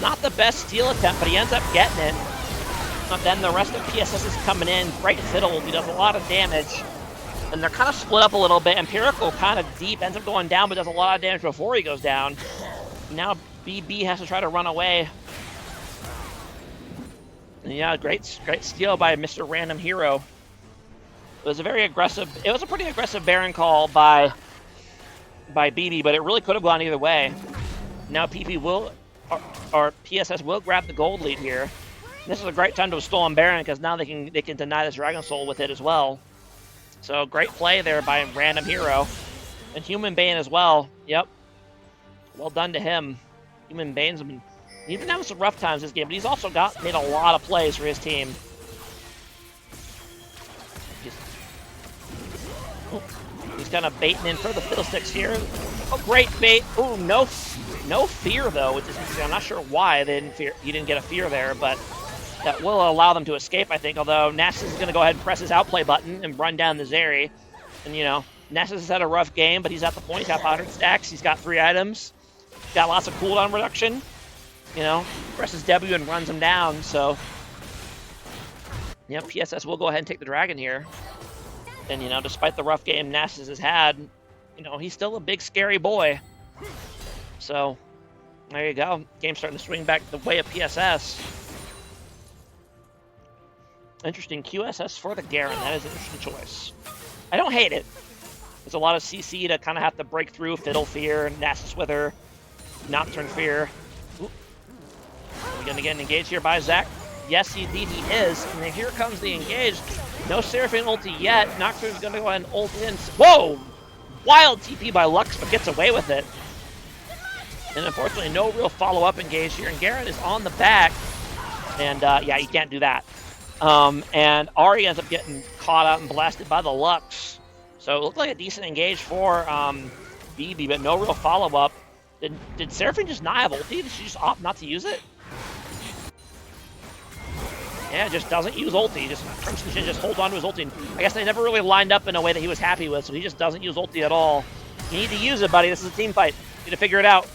Not the best steal attempt, but he ends up getting it. And then the rest of PSS is coming in. Great fiddle. He does a lot of damage. And they're kind of split up a little bit. Empirical kind of deep. Ends up going down, but does a lot of damage before he goes down. Now BB has to try to run away. And yeah, great steal by Mr. Random Hero. It was a very aggressive. It was a pretty aggressive Baron call by BB, but it really could have gone either way. Now PP will, or PSS will grab the gold lead here. This is a great time to have stolen Baron because now they can deny this Dragon Soul with it as well. So great play there by Random Hero. And Human Bane as well. Yep. Well done to him. Human Bane's been, he's been having some rough times this game, but he's also made a lot of plays for his team. He's kind of baiting in for the Fiddlesticks here. Oh, great bait. Ooh, no fear though, which is interesting. I'm not sure why they didn't fear. You didn't get a fear there, but that will allow them to escape, I think. Although Nasus is going to go ahead and press his outplay button and run down the Zeri. And you know, Nasus has had a rough game, but he's at the point. He's got 500 stacks. He's got 3 items. He's got lots of cooldown reduction. You know, presses W and runs him down. So, yeah, PSS will go ahead and take the dragon here. And you know, despite the rough game Nasus has had, you know, he's still a big scary boy. So, there you go. Game's starting to swing back the way of PSS. Interesting QSS for the Garen. That is an interesting choice. I don't hate it. There's a lot of CC to kind of have to break through. Fiddle Fear, Nasus Wither, Nocturne Fear. Ooh. Are we going to get an engage here by Zach? Yes, indeed he is. And then here comes the engage. No Seraphine ulti yet. Nocturne's going to go ahead and ult in. Whoa! Wild TP by Lux, but gets away with it. And unfortunately, no real follow-up engage here. And Garen is on the back. And yeah, you can't do that. And Ahri ends up getting caught out and blasted by the Lux. So it looked like a decent engage for BB, but no real follow-up. Did Seraphine just not have ulti? Did she just opt not to use it? Yeah, just doesn't use ulti. Just Crimson Jhin just holds on to his ulti. I guess they never really lined up in a way that he was happy with, so he just doesn't use ulti at all. You need to use it, buddy. This is a team fight. You need to figure it out.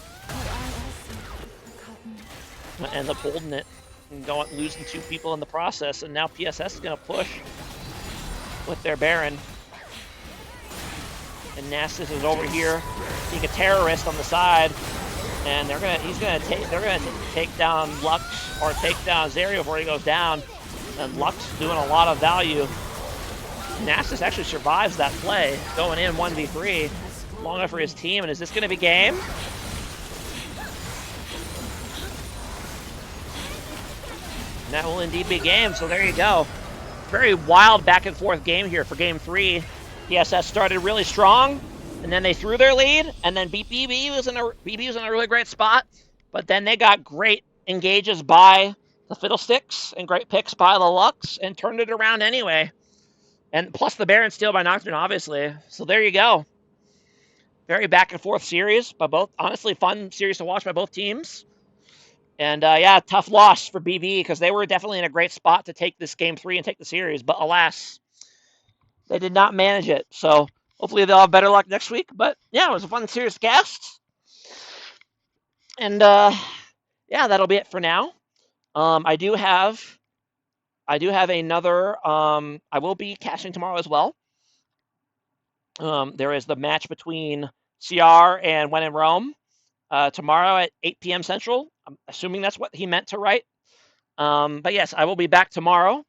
Ends up holding it and losing 2 people in the process, and now PSS is going to push with their Baron. And Nasus is over here being a terrorist on the side, and they're gonna take down Lux or take down Zeri before he goes down. And Lux doing a lot of value. Nasus actually survives that play, going in 1v3, long enough for his team. And is this going to be game? And that will indeed be game. So there you go. Very wild back and forth game here for game 3. PSS started really strong, and then they threw their lead, and then BB was in a really great spot, but then they got great engages by the Fiddlesticks and great picks by the Lux and turned it around anyway. And plus the Baron steal by Nocturne, obviously. So there you go. Very back and forth series by both. Honestly, fun series to watch by both teams. And yeah, tough loss for BB because they were definitely in a great spot to take this game 3 and take the series, but alas, they did not manage it. So hopefully they'll have better luck next week. But yeah, it was a fun series to cast. And yeah, that'll be it for now. I do have another. I will be casting tomorrow as well. There is the match between CR and When in Rome tomorrow at 8 p.m. Central. I'm assuming that's what he meant to write. But yes, I will be back tomorrow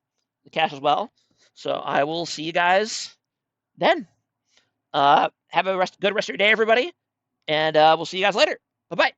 to cast as well. So I will see you guys then. Have a good rest of your day, everybody. And we'll see you guys later. Bye-bye.